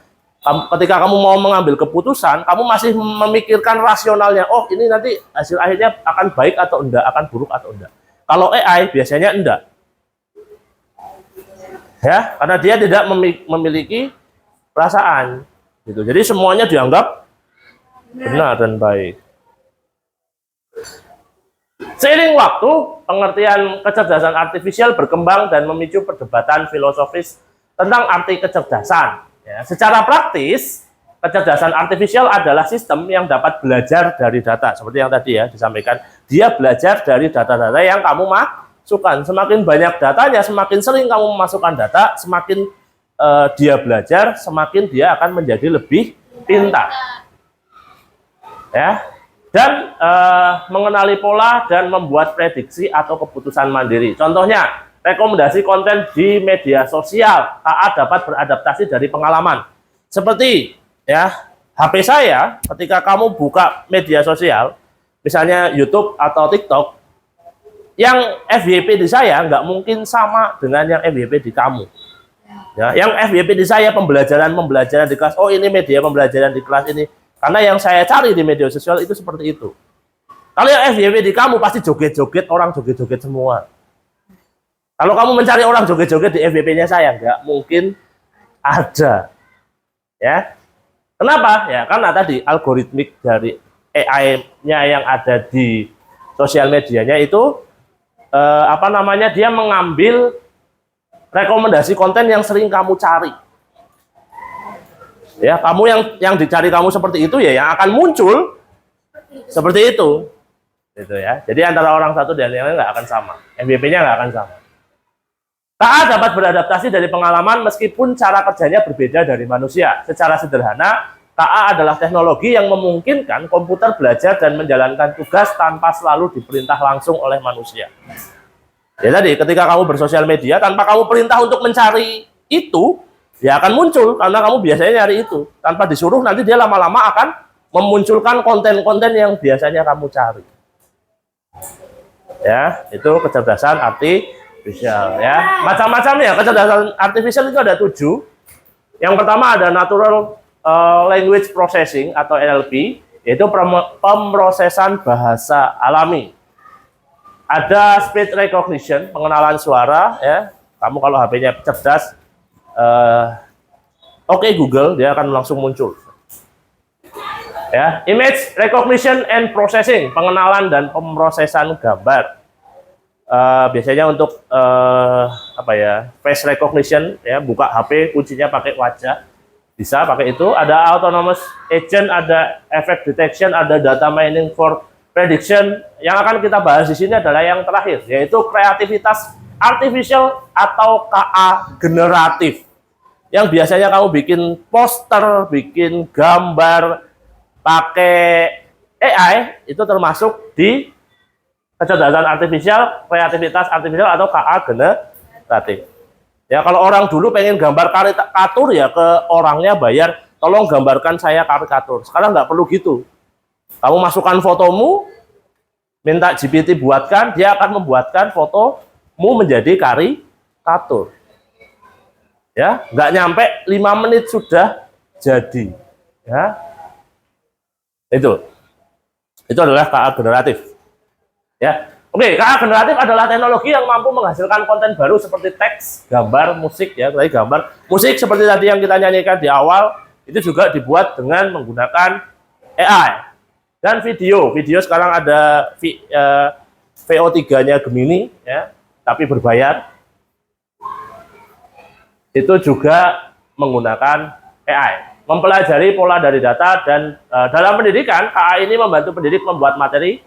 ketika kamu mau mengambil keputusan, kamu masih memikirkan rasionalnya. Oh, ini nanti hasil akhirnya akan baik atau enggak, akan buruk atau enggak. Kalau AI biasanya enggak. Ya, karena dia tidak memiliki perasaan. Gitu. Jadi semuanya dianggap benar dan baik. Seiring waktu, pengertian kecerdasan artifisial berkembang dan memicu perdebatan filosofis tentang arti kecerdasan. Ya, secara praktis, kecerdasan artifisial adalah sistem yang dapat belajar dari data. Seperti yang tadi ya disampaikan, dia belajar dari data-data yang kamu masukkan. Semakin banyak datanya, semakin sering kamu memasukkan data, semakin dia belajar, semakin dia akan menjadi lebih pintar. Ya. Dan mengenali pola dan membuat prediksi atau keputusan mandiri. Contohnya, rekomendasi konten di media sosial. KA dapat beradaptasi dari pengalaman. Seperti ya, HP saya ketika kamu buka media sosial, misalnya YouTube atau TikTok, yang FYP di saya nggak mungkin sama dengan yang FYP di kamu. Ya, yang FYP di saya pembelajaran di kelas. Oh, ini media pembelajaran di kelas ini. Karena yang saya cari di media sosial itu seperti itu. Kalau yang FYP di kamu pasti joget-joget, orang joget-joget semua. Kalau kamu mencari orang joget-joget di FYP-nya saya, nggak mungkin ada. Ya, kenapa? Ya, karena tadi algoritmik dari AI-nya yang ada di sosial medianya itu, dia mengambil rekomendasi konten yang sering kamu cari. Ya, kamu yang dicari kamu seperti itu ya, yang akan muncul seperti itu, gitu ya. Jadi antara orang satu dan yang lain nggak akan sama, FYP-nya nggak akan sama. KA dapat beradaptasi dari pengalaman meskipun cara kerjanya berbeda dari manusia. Secara sederhana, KA adalah teknologi yang memungkinkan komputer belajar dan menjalankan tugas tanpa selalu diperintah langsung oleh manusia. Ya tadi, ketika kamu bersosial media, tanpa kamu perintah untuk mencari itu, dia akan muncul karena kamu biasanya nyari itu. Tanpa disuruh, nanti dia lama-lama akan memunculkan konten-konten yang biasanya kamu cari. Ya, itu kecerdasan artifisial. Ya, macam-macam ya. Kecerdasan artifisial itu ada 7. Yang pertama ada Natural Language Processing atau NLP, yaitu pemrosesan bahasa alami. Ada Speech Recognition, pengenalan suara. Ya, kamu kalau HP-nya cerdas, Oke Google, dia akan langsung muncul. Ya, Image Recognition and Processing, pengenalan dan pemrosesan gambar. Biasanya untuk face recognition, ya, buka HP, kuncinya pakai wajah, bisa pakai itu. Ada Autonomous Agent, ada Effect Detection, ada Data Mining for Prediction. Yang akan kita bahas di sini adalah yang terakhir, yaitu kreativitas artificial atau KA generatif. Yang biasanya kamu bikin poster, bikin gambar pakai AI, itu termasuk di kecerdasan artifisial, kreativitas artifisial atau KA generatif. Ya, kalau orang dulu pengen gambar karikatur ya ke orangnya bayar, tolong gambarkan saya karikatur. Sekarang nggak perlu gitu. Kamu masukkan fotomu, minta GPT buatkan, dia akan membuatkan fotomu menjadi karikatur. Ya, nggak nyampe 5 menit sudah jadi. Ya, itu adalah KA generatif. Ya, oke, KA generatif adalah teknologi yang mampu menghasilkan konten baru seperti teks, gambar, musik. Ya, tadi gambar, musik seperti tadi yang kita nyanyikan di awal itu juga dibuat dengan menggunakan AI. Dan video sekarang ada VO3-nya Gemini, ya, tapi berbayar. Itu juga menggunakan AI, mempelajari pola dari data, dan dalam pendidikan, KA ini membantu pendidik membuat materi,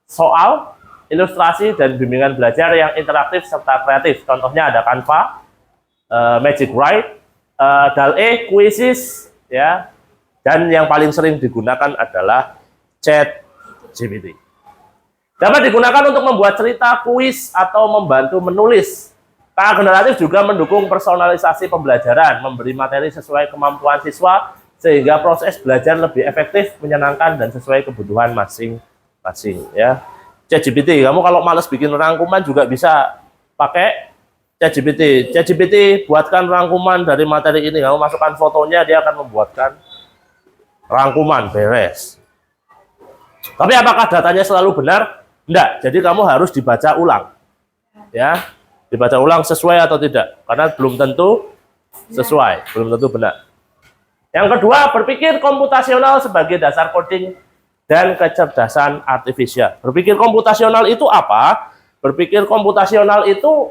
soal, ilustrasi, dan bimbingan belajar yang interaktif serta kreatif. Contohnya ada Canva, Magic Write, DALL-E, Quizzes, ya, Dan yang paling sering digunakan adalah ChatGPT. Dapat digunakan untuk membuat cerita, kuis, atau membantu menulis. KA generatif juga mendukung personalisasi pembelajaran, memberi materi sesuai kemampuan siswa, sehingga proses belajar lebih efektif, menyenangkan, dan sesuai kebutuhan masing-masing. Ya. ChatGPT, kamu kalau males bikin rangkuman juga bisa pakai ChatGPT. ChatGPT buatkan rangkuman dari materi ini, kamu masukkan fotonya, dia akan membuatkan rangkuman, beres. Tapi apakah datanya selalu benar? Enggak, jadi kamu harus dibaca ulang. Ya, dibaca ulang sesuai atau tidak, karena belum tentu sesuai, belum tentu benar. Yang kedua, berpikir komputasional sebagai dasar coding dan kecerdasan artifisial. Berpikir komputasional itu apa? Berpikir komputasional itu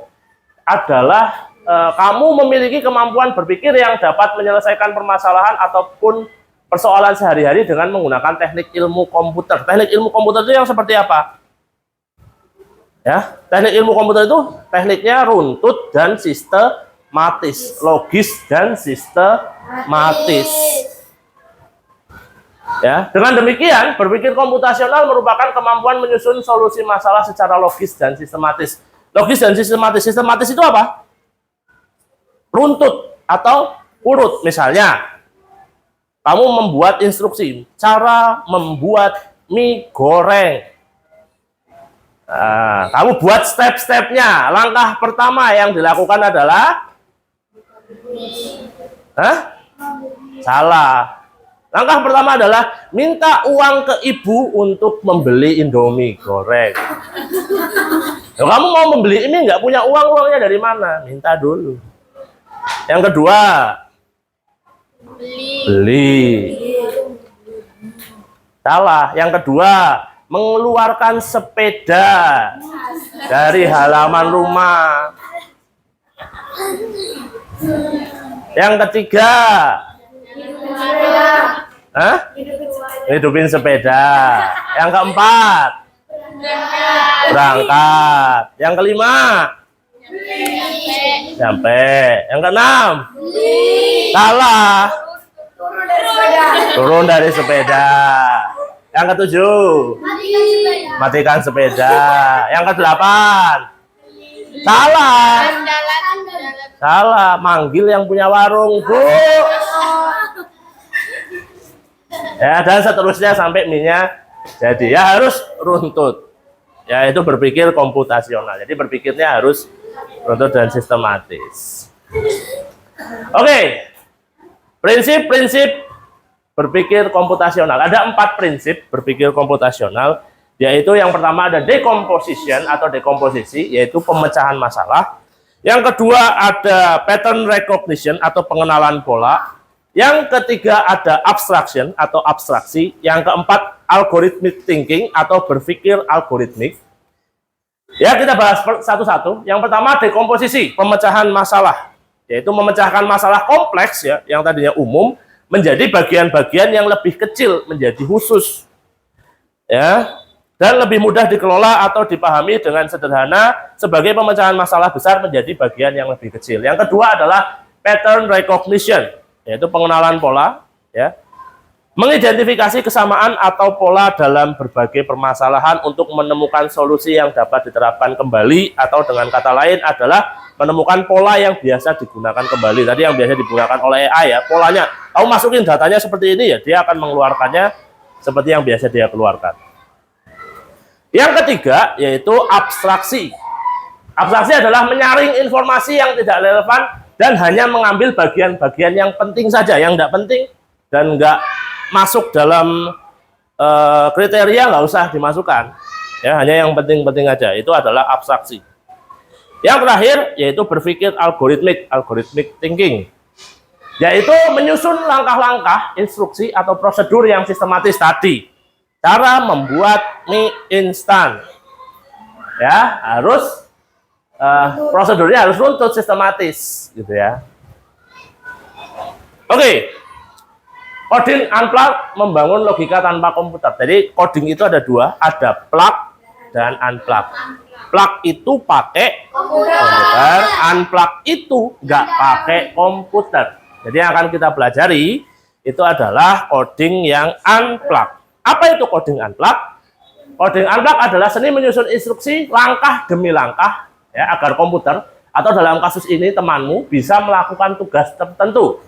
adalah kamu memiliki kemampuan berpikir yang dapat menyelesaikan permasalahan ataupun persoalan sehari-hari dengan menggunakan teknik ilmu komputer. Teknik ilmu komputer itu yang seperti apa? Ya, teknik ilmu komputer itu tekniknya runtut dan sistematis, logis dan sistematis. Ya, dengan demikian berpikir komputasional merupakan kemampuan menyusun solusi masalah secara logis dan sistematis. Logis dan sistematis. Sistematis itu apa? Runtut atau urut. Misalnya, kamu membuat instruksi cara membuat mie goreng. Nah, kamu buat step-stepnya. Langkah pertama yang dilakukan adalah salah. Langkah pertama adalah minta uang ke ibu untuk membeli Indomie goreng. Kalau kamu mau membeli ini nggak punya uangnya dari mana? Minta dulu. Yang kedua, beli. Salah. Yang kedua, mengeluarkan sepeda dari halaman rumah. Yang ketiga, hidupin sepeda. Yang keempat, berangkat. Yang kelima, sampai. Yang keenam, salah, turun dari sepeda. Yang ketujuh, matikan sepeda. Yang kedelapan, salah, manggil yang punya warung, Bu. Ya, dan seterusnya sampai mie-nya jadi. Ya harus runtut. Ya, itu berpikir komputasional. Jadi berpikirnya harus runtut dan sistematis. Oke. Prinsip-prinsip berpikir komputasional. Ada 4 prinsip berpikir komputasional, yaitu yang pertama ada decomposition atau dekomposisi, yaitu pemecahan masalah. Yang kedua ada pattern recognition atau pengenalan pola. Yang ketiga ada abstraction atau abstraksi. Yang keempat algorithmic thinking atau berpikir algoritmik. Ya, kita bahas satu-satu. Yang pertama dekomposisi, pemecahan masalah, yaitu memecahkan masalah kompleks ya, yang tadinya umum menjadi bagian-bagian yang lebih kecil, menjadi khusus, ya, dan lebih mudah dikelola atau dipahami dengan sederhana sebagai pemecahan masalah besar menjadi bagian yang lebih kecil. Yang kedua adalah pattern recognition, yaitu pengenalan pola, ya, mengidentifikasi kesamaan atau pola dalam berbagai permasalahan untuk menemukan solusi yang dapat diterapkan kembali, atau dengan kata lain adalah menemukan pola yang biasa digunakan kembali. Tadi yang biasa digunakan oleh AI ya, polanya. Kamu masukin datanya seperti ini ya, dia akan mengeluarkannya seperti yang biasa dia keluarkan. Yang ketiga yaitu abstraksi. Abstraksi adalah menyaring informasi yang tidak relevan dan hanya mengambil bagian-bagian yang penting saja, yang tidak penting dan nggak masuk dalam kriteria nggak usah dimasukkan. Ya, hanya yang penting-penting aja. Itu adalah abstraksi. Yang terakhir yaitu berpikir algorithmic thinking, yaitu menyusun langkah-langkah, instruksi atau prosedur yang sistematis tadi. Cara membuat mie instan, ya harus prosedurnya harus runtut, sistematis, gitu ya. Oke, coding unplugged membangun logika tanpa komputer. Jadi coding itu ada 2, ada plug dan unplug. Plug itu pakai komputer, unplug itu nggak pakai komputer. Jadi yang akan kita pelajari itu adalah coding yang unplug. Apa itu coding unplug? Coding unplug adalah seni menyusun instruksi langkah demi langkah ya, agar komputer atau dalam kasus ini temanmu bisa melakukan tugas tertentu.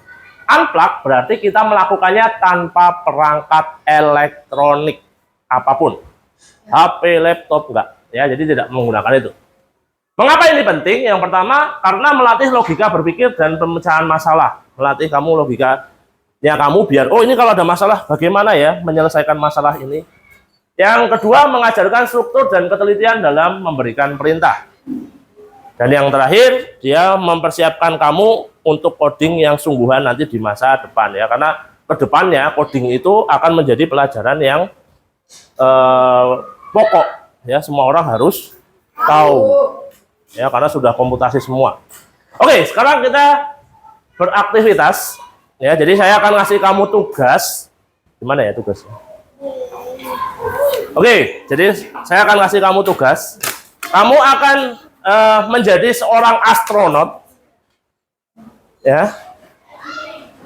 Unplug berarti kita melakukannya tanpa perangkat elektronik apapun. HP, laptop enggak ya, jadi tidak menggunakan itu. Mengapa ini penting? Yang pertama, karena melatih logika berpikir dan pemecahan masalah. Melatih kamu logika ya kamu biar, oh ini kalau ada masalah bagaimana ya menyelesaikan masalah ini. Yang kedua, mengajarkan struktur dan ketelitian dalam memberikan perintah. Dan yang terakhir, dia mempersiapkan kamu untuk coding yang sungguhan nanti di masa depan ya, karena kedepannya coding itu akan menjadi pelajaran yang pokok ya, semua orang harus tahu ya, karena sudah komputasi semua. Oke, sekarang kita beraktivitas ya, jadi saya akan ngasih kamu tugas. Gimana ya tugasnya? Oke, jadi saya akan kasih kamu tugas. Kamu akan menjadi seorang astronot, ya.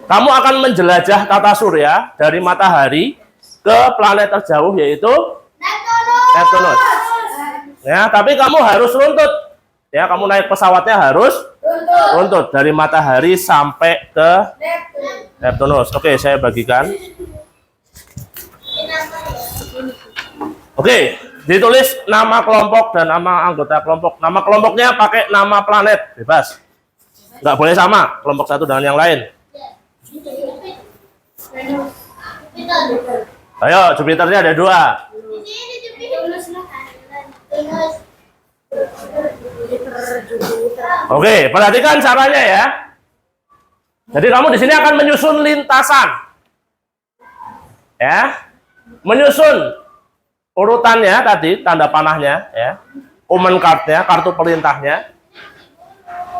Kamu akan menjelajah tata surya dari matahari ke planet terjauh yaitu Neptunus. Ya, tapi kamu harus runtut. Ya, kamu naik pesawatnya harus runtut dari matahari sampai ke Neptunus. Oke, saya bagikan. Oke, ditulis nama kelompok dan nama anggota kelompok. Nama kelompoknya pakai nama planet, bebas. Nggak boleh sama kelompok satu dengan yang lain. Ayo, Jupiternya ada 2. Oke, perhatikan caranya ya. Jadi kamu di sini akan menyusun lintasan. Ya. Menyusun urutannya tadi, tanda panahnya ya, command card-nya, kartu perintahnya,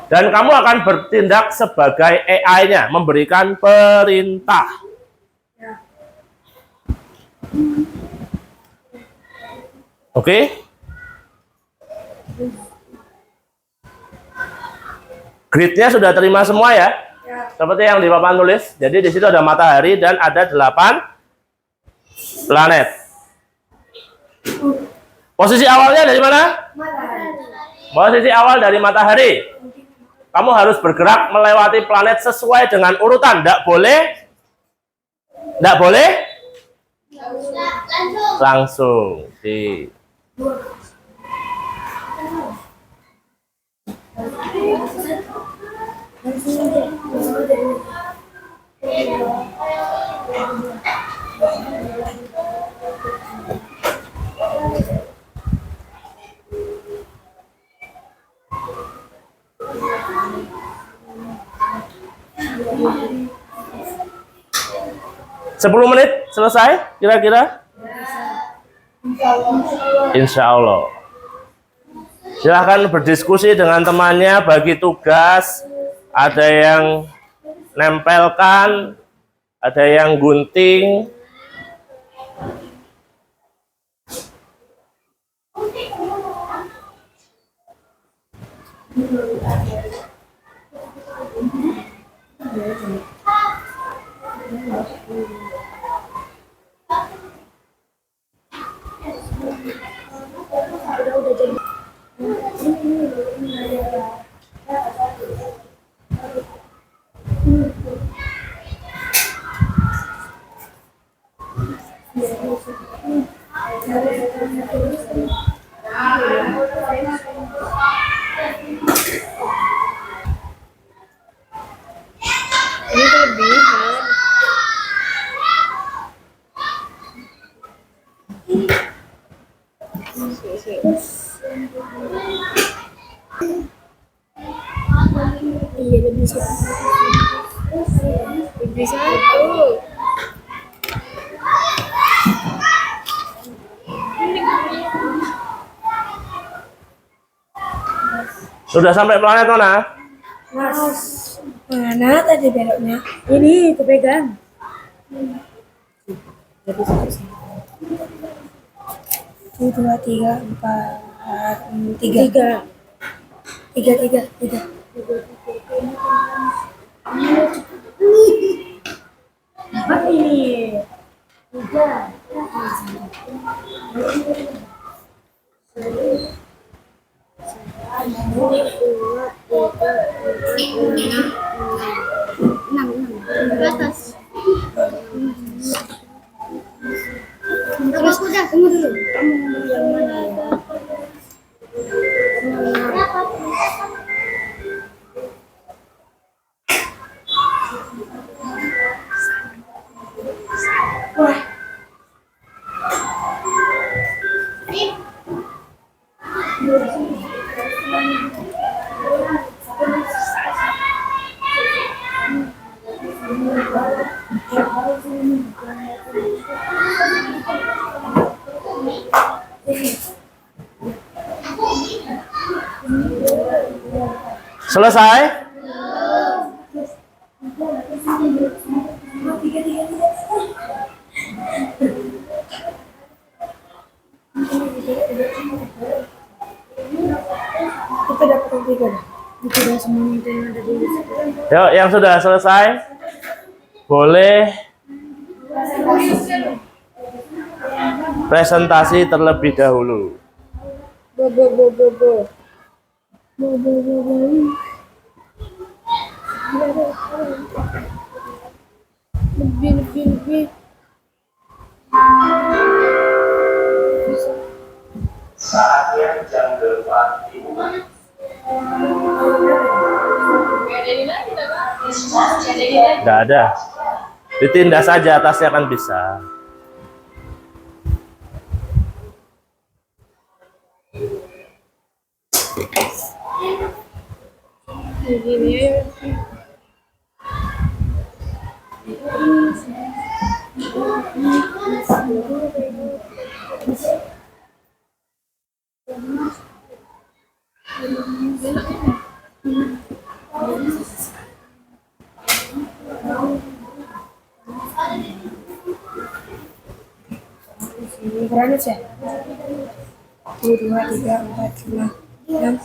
dan kamu akan bertindak sebagai AI-nya, memberikan perintah. Oke? Grid-nya sudah terima semua ya? Seperti yang di papan tulis. Jadi di situ ada matahari dan ada 8 planet. Posisi awalnya dari mana? Posisi awal dari matahari. Kamu harus bergerak melewati planet sesuai dengan urutan. Tidak boleh langsung. Oke. Sepuluh menit selesai kira-kira? Insya Allah. Silahkan berdiskusi dengan temannya, bagi tugas. Ada yang nempelkan, ada yang gunting. Iya, lebih satu. Sudah sampai planet mana? Mas, mana tadi beloknya? Ini, kepegang. Jadi satu, dua, tiga, empat, tiga. Ke atas. Terus udah, tunggu dulu. Kamu yang mana ya? Wah. Selesai? Kita dapat tiga. Itu udah semuanya itu yang ada di situ. Yuk, yang sudah selesai boleh presentasi terlebih dahulu. Bo. Lebih. Saatnya jam 8. Tidak ada. Ditindas saja, atasnya kan bisa. Berapa sih? 1, 2, 3, 4, 5, 6.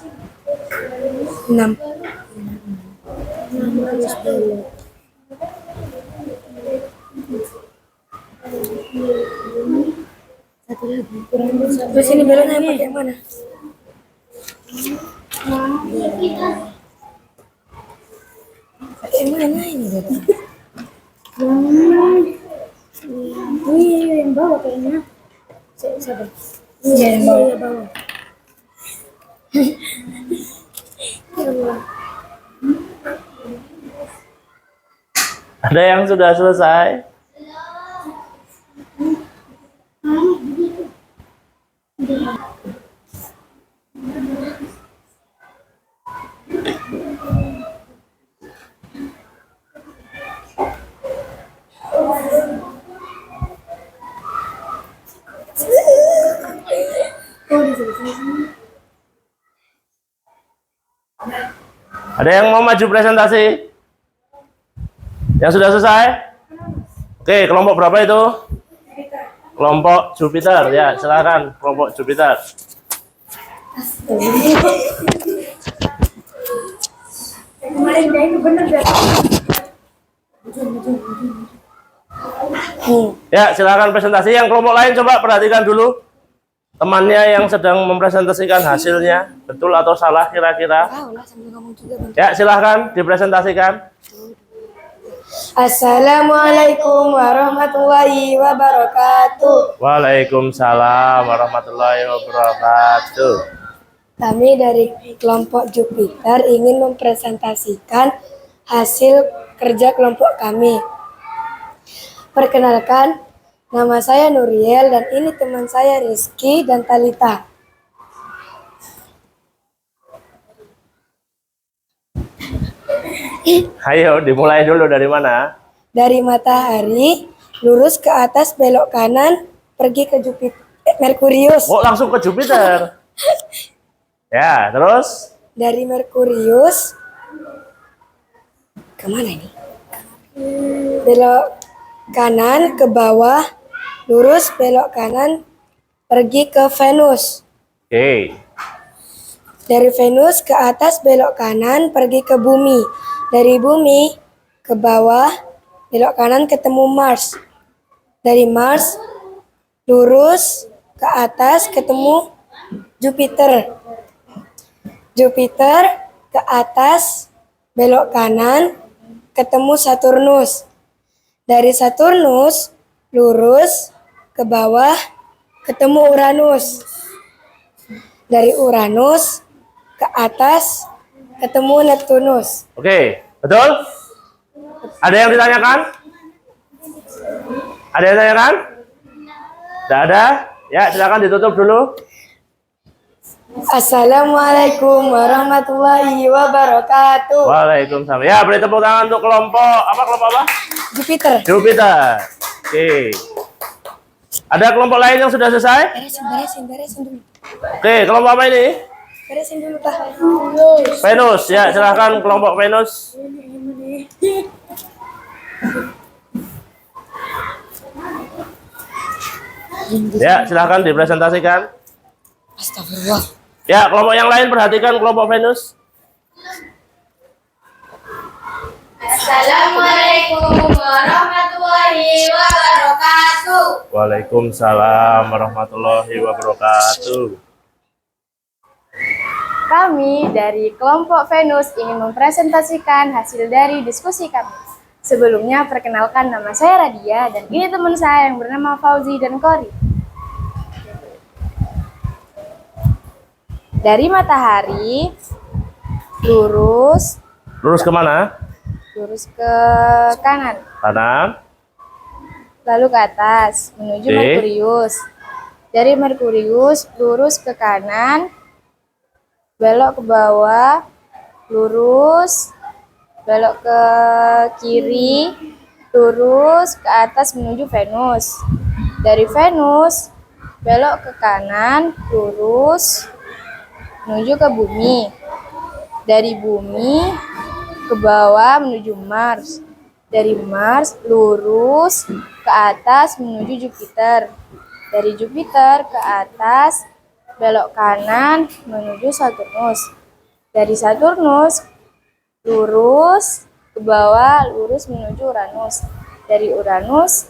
6. 10. Satu lagi. Terus ini beloknya pakai yang mana? Pakai yang mana ini beloknya? Ini yang bawah kayaknya. Sabar. Iya, yang bawah. Ada yang sudah selesai? Ada yang mau maju presentasi? Yang sudah selesai? Oke, kelompok berapa itu? Kelompok Jupiter, ya silakan kelompok Jupiter. Kemarin dia itu bener gak? Ya silakan presentasi. Yang kelompok lain coba perhatikan dulu temannya yang sedang mempresentasikan hasilnya, betul atau salah kira-kira? Ya silahkan dipresentasikan. Assalamualaikum warahmatullahi wabarakatuh. Waalaikumsalam warahmatullahi wabarakatuh. Kami dari kelompok Jupiter ingin mempresentasikan hasil kerja kelompok kami. Perkenalkan, nama saya Nuriel dan ini teman saya Rizky dan Talita. Ayo dimulai dulu dari mana? Dari matahari, lurus ke atas, belok kanan, pergi ke Jupiter, Merkurius. Oh langsung ke Jupiter. Ya terus? Dari Merkurius, kemana ini? Belok kanan ke bawah, lurus belok kanan, pergi ke Venus. Oke. Dari Venus ke atas, belok kanan, pergi ke bumi. Dari bumi ke bawah, belok kanan ketemu Mars. Dari Mars lurus ke atas ketemu Jupiter. Jupiter ke atas belok kanan ketemu Saturnus. Dari Saturnus lurus ke bawah ketemu Uranus. Dari Uranus ke atas ketemu Neptunus. Oke, betul? Ada yang ditanyakan? Ada yang ditanyakan? Tidak ada? Ya, silakan ditutup dulu. Assalamualaikum warahmatullahi wabarakatuh. Waalaikumsalam. Ya, beri tepuk tangan untuk kelompok apa? Jupiter. Jupiter. Oke. Ada kelompok lain yang sudah selesai? Beresin dulu. Oke, kelompok apa ini? Beresin dulu, Tah. Venus. Ya, silahkan kelompok Venus. Ya, silahkan dipresentasikan. Astagfirullah. Ya, kelompok yang lain perhatikan kelompok Venus. Assalamualaikum warahmatullahi wabarakatuh. Waalaikumsalam warahmatullahi wabarakatuh. Kami dari kelompok Venus ingin mempresentasikan hasil dari diskusi kami. Sebelumnya perkenalkan, nama saya Radia dan ini teman saya yang bernama Fauzi dan Kori. Dari matahari lurus Kemana? lurus ke kanan, Kanan. lalu ke atas menuju Oke. Merkurius. Dari Merkurius lurus ke kanan, belok ke bawah, lurus, belok ke kiri, lurus ke atas menuju Venus. Dari Venus belok ke kanan, lurus menuju ke bumi. Dari bumi ke bawah menuju Mars. Dari Mars lurus ke atas menuju Jupiter. Dari Jupiter ke atas belok kanan menuju Saturnus. Dari Saturnus lurus ke bawah, lurus menuju Uranus. Dari Uranus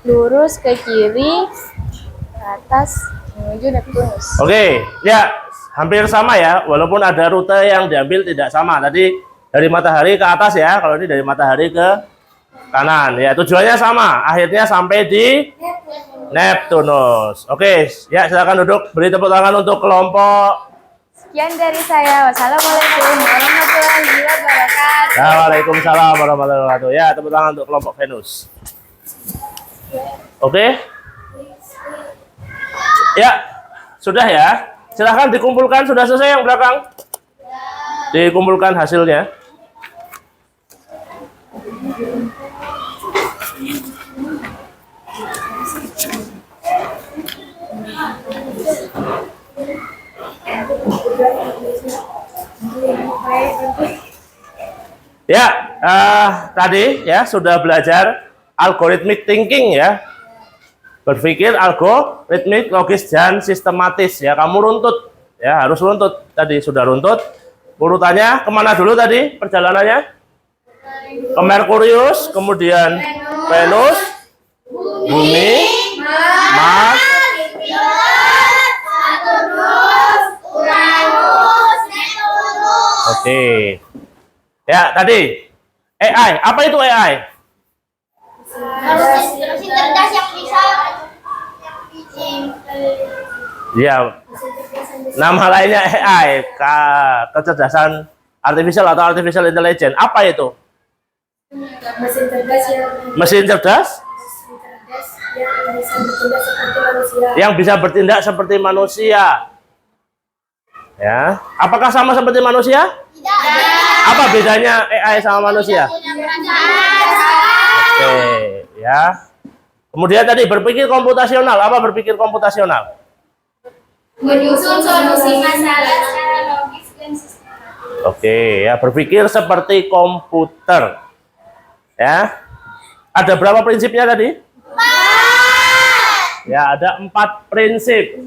lurus ke kiri ke atas menuju Neptunus. Oke, ya hampir sama ya, walaupun ada rute yang diambil tidak sama. Tadi dari matahari ke atas ya, kalau ini dari matahari ke kanan. Ya, tujuannya sama, akhirnya sampai di Neptunus. Oke, ya silakan duduk, beri tepuk tangan untuk kelompok. Sekian dari saya. Wassalamualaikum warahmatullahi wabarakatuh. Ya, waalaikumsalam warahmatullahi wabarakatuh. Ya, tepuk tangan untuk kelompok Venus. Oke. Ya, sudah ya. Silahkan dikumpulkan, sudah selesai yang belakang. Dikumpulkan hasilnya. Ya, tadi ya sudah belajar algorithmic thinking ya. Berpikir algoritmik, logis, dan sistematis ya. Kamu runtut ya, harus runtut. Tadi sudah runtut. Urutannya kemana dulu tadi perjalanannya? Ke Merkurius, kemudian Venus, Bumi, Mars, oke. Ya, tadi AI. Apa itu AI? Mesin cerdas yang bisa Ya, nama lainnya AI, kecerdasan artificial atau artificial intelligence. Apa itu? Mesin cerdas Mesin cerdas yang bisa bertindak seperti manusia. yang bisa bertindak seperti manusia. Ya, apakah sama seperti manusia? Apa bedanya AI sama manusia? Oke, ya. Kemudian tadi berpikir komputasional. Apa berpikir komputasional? menyusun solusi masalah secara logis dan sistematis. Oke, ya berpikir seperti komputer. Ya. Ada berapa prinsipnya tadi? 4. Ya, ada 4 prinsip.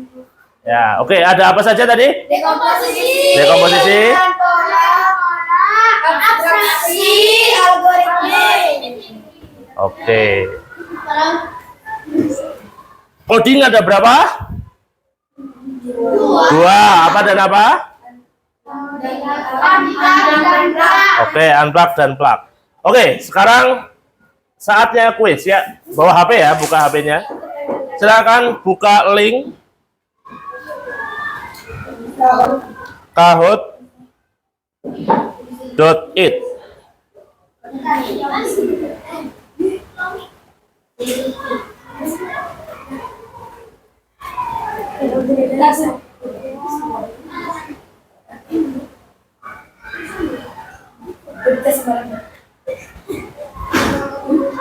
Ya, oke, ada apa saja tadi? Dekomposisi, Dekomposisi, pola, abstraksi, algoritmik. Oke. Coding ada berapa? Dua. Apa dan apa? Oke, unplug dan plug. Oke, sekarang saatnya kuis ya. Bawa HP ya, buka HP-nya. Silakan buka link kahoot.it.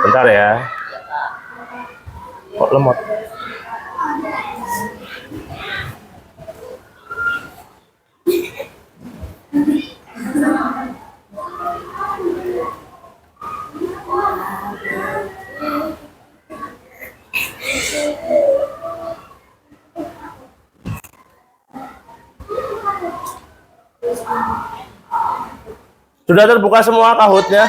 Bentar ya. Kok lemot? Sudah terbuka semua Kahoot-nya?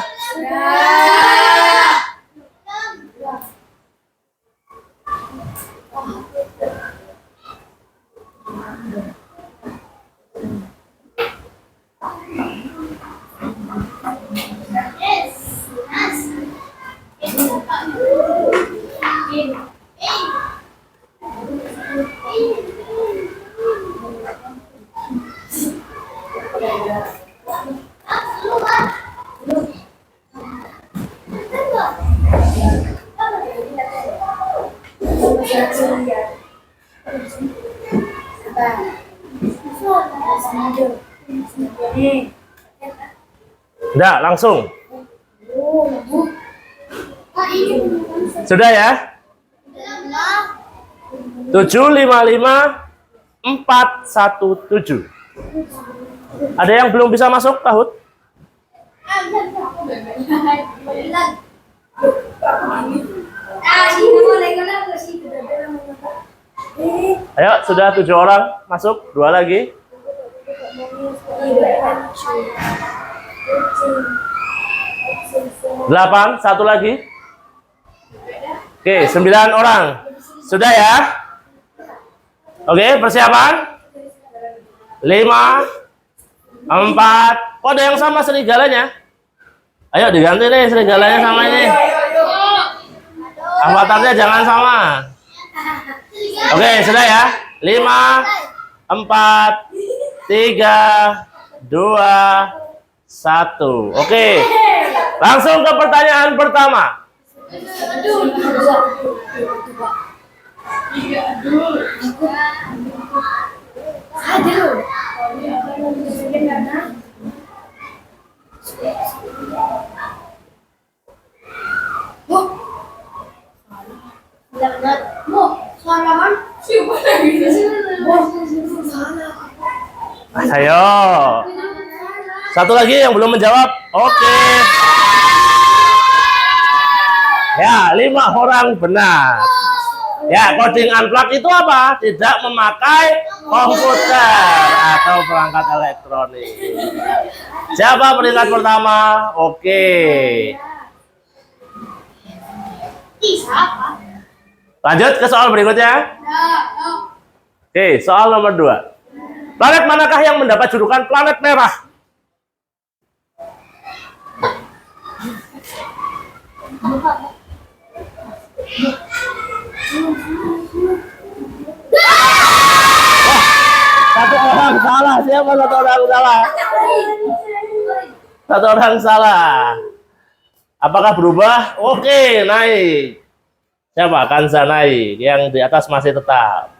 Enggak, langsung. Sudah ya? 755417. Ada yang belum bisa masuk Kahoot? Ayo, sudah 7 orang masuk, 2 lagi. 8, 1 lagi. Oke, 9 orang. Sudah ya? Oke, persiapan. 5, 4. Kok ada yang sama serigalanya? Ayo diganti nih serigalanya sama ini. Avatarnya jangan sama. Oke, sudah ya? 5, 4, 3, 2, 1. Oke. Langsung ke pertanyaan pertama. Ayo. Satu lagi yang belum menjawab. Oke. Ya, 5 orang benar. Ya, coding unplug itu apa? Tidak memakai komputer atau perangkat elektronik. Siapa peringkat pertama? Oke. Lanjut ke soal berikutnya. Oke, soal nomor 2. Planet manakah yang mendapat julukan planet merah? Satu orang salah. Siapa satu orang salah? Satu orang salah. Apakah berubah? Oke, naik. Siapa? Kanza naik. Yang di atas masih tetap.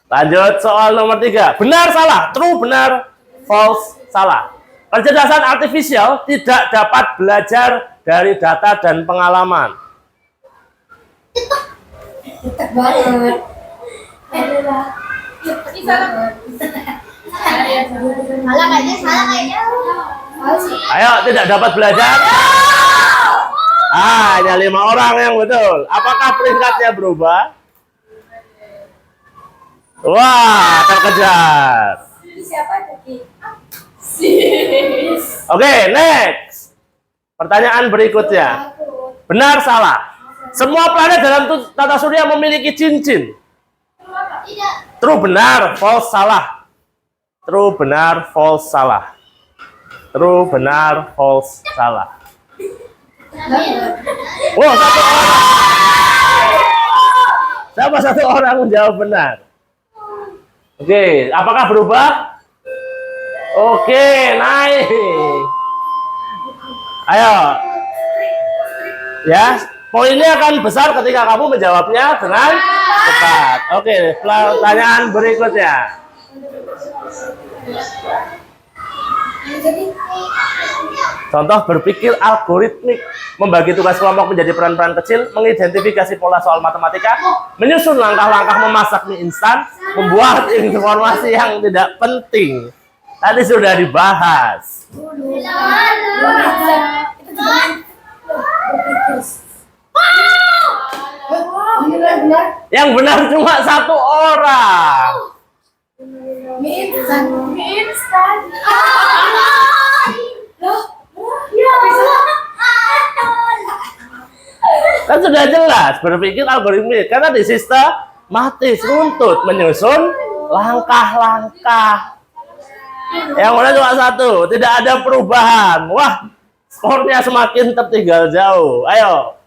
Lanjut soal nomor 3. Benar, salah. True, benar. False, salah. Kecerdasan artifisial tidak dapat belajar dari data dan pengalaman. Salah kayaknya. Ayo, tidak dapat belajar. Hanya 5 orang yang betul. Apakah peringkatnya berubah? Wah, terkejar. Oke, next. Pertanyaan berikutnya. Benar, salah. Semua planet dalam tata surya memiliki cincin. Tidak. True, benar, false, salah. True, benar, false, salah. True, benar, false, salah. Wow, satu orang. Siapa satu orang menjawab benar? Oke, apakah berubah? Oke, naik. Ayo. Ya, poinnya akan besar ketika kamu menjawabnya dengan tepat. Oke, pertanyaan berikutnya. Contoh berpikir algoritmik, membagi tugas kelompok menjadi peran-peran kecil, mengidentifikasi pola soal matematika, menyusun langkah-langkah memasak mie instan, membuat informasi yang tidak penting. Tadi sudah dibahas. Yang benar cuma satu orang. Mie instan. Kan sudah jelas berpikir algoritmik karena di sistematis, runtut, menyusun langkah-langkah. Yang benar cuma satu, tidak ada perubahan. Wah, skornya semakin tertinggal jauh. Ayo.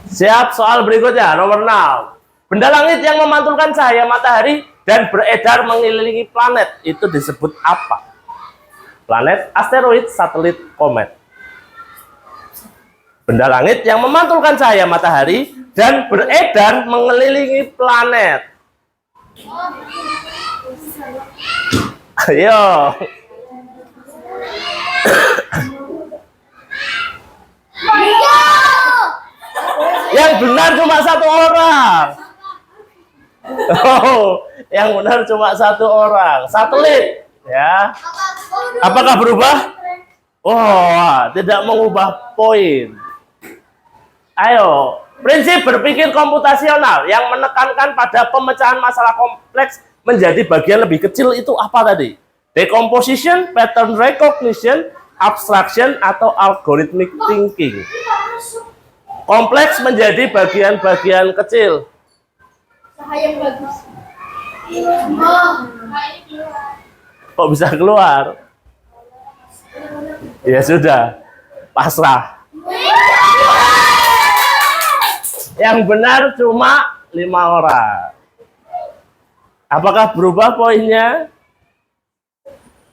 Siap, soal berikutnya nomor 6. Benda langit yang memantulkan cahaya matahari dan beredar mengelilingi planet itu disebut apa? Planet, asteroid, satelit, komet. Benda langit yang memantulkan cahaya matahari dan beredar mengelilingi planet. Ayo. Yang benar cuma satu orang. Oh, yang benar cuma satu orang. Satelit, ya. Apakah berubah? Oh, tidak mengubah poin. Ayo, prinsip berpikir komputasional yang menekankan pada pemecahan masalah kompleks menjadi bagian lebih kecil itu apa tadi? Decomposition, pattern recognition, abstraction, atau algorithmic thinking. Kompleks menjadi bagian-bagian kecil. Cahaya bagus. Kok bisa keluar? Ya sudah, pasrah. Yang benar cuma 5 orang. Apakah berubah poinnya?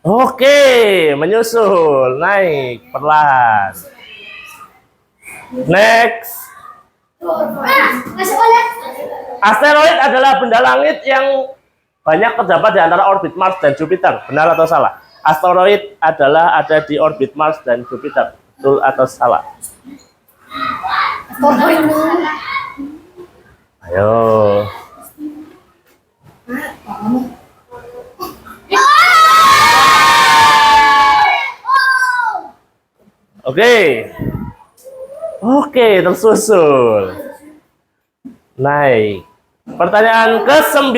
Oke, menyusul, naik perlahan. Next. Asteroid adalah benda langit yang banyak terdapat di antara orbit Mars dan Jupiter. Benar atau salah? Asteroid adalah ada di orbit Mars dan Jupiter. Betul atau salah? Ayo. Oke, tersusul. Naik. Pertanyaan ke-9.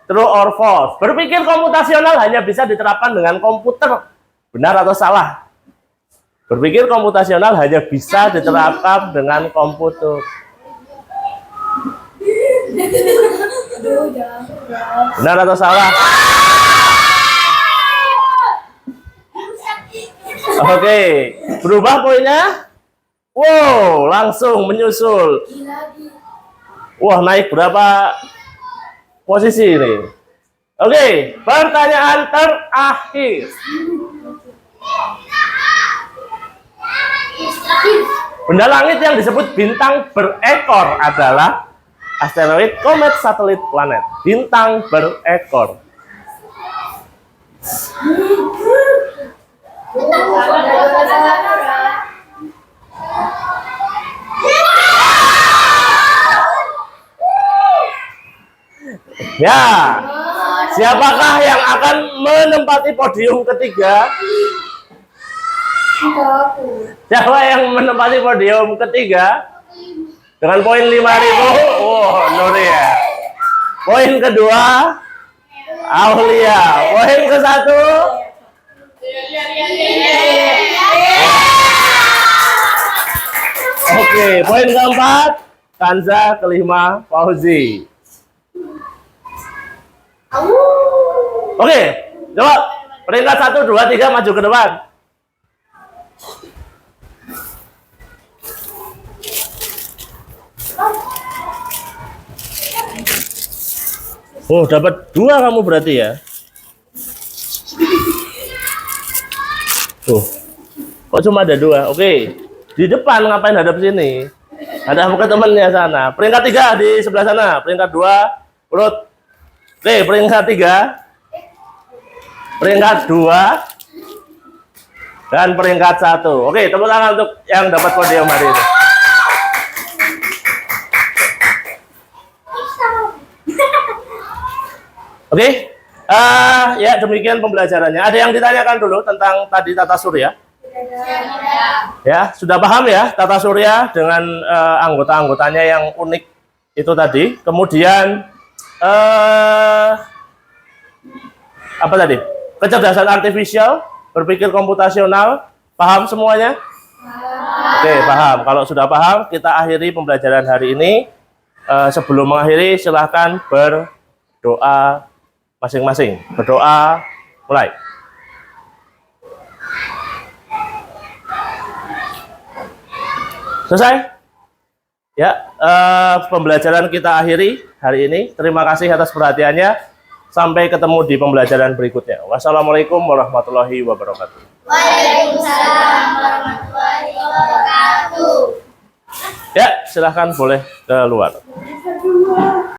True or false? Berpikir komputasional hanya bisa diterapkan dengan komputer. Benar atau salah? Berpikir komputasional hanya bisa diterapkan dengan komputer. Benar atau salah? Oke, berubah poinnya? Wow, langsung menyusul. Wah, naik berapa posisi ini? Oke, pertanyaan terakhir. Benda langit yang disebut bintang berekor adalah asteroid, komet, satelit, planet. Bintang berekor. Ya, siapakah yang akan menempati podium ketiga? Siapa yang menempati podium ketiga? Dengan poin 5.000. Oh, Nuria. Poin kedua, Aulia. Poin ke-1, Oke, poin keempat, Kanza, kelima, Fauzi. Oke, coba peringkat 1, 2, 3 maju ke depan. Oh, dapat 2 kamu berarti ya? Tuh, kok cuma ada 2? Oke, di depan ngapain hadap sini? Ada ke temennya sana. Peringkat 3 di sebelah sana. Peringkat 2, urut. Oke, peringkat 3. Peringkat 2. Dan peringkat 1. Oke, tepuk tangan untuk yang dapat podium hari ini. Oke, ya demikian pembelajarannya. Ada yang ditanyakan dulu tentang tadi tata surya? Ya, sudah paham ya tata surya dengan anggota-anggotanya yang unik itu tadi. Kemudian apa tadi? Kecerdasan artifisial, berpikir komputasional, paham semuanya? Oke, paham. Kalau sudah paham, kita akhiri pembelajaran hari ini. Sebelum mengakhiri, silahkan berdoa masing-masing. Berdoa, mulai. Selesai? Ya, pembelajaran kita akhiri hari ini. Terima kasih atas perhatiannya. Sampai ketemu di pembelajaran berikutnya. Wassalamualaikum warahmatullahi wabarakatuh. Waalaikumsalam warahmatullahi wabarakatuh. Ya, silahkan boleh keluar.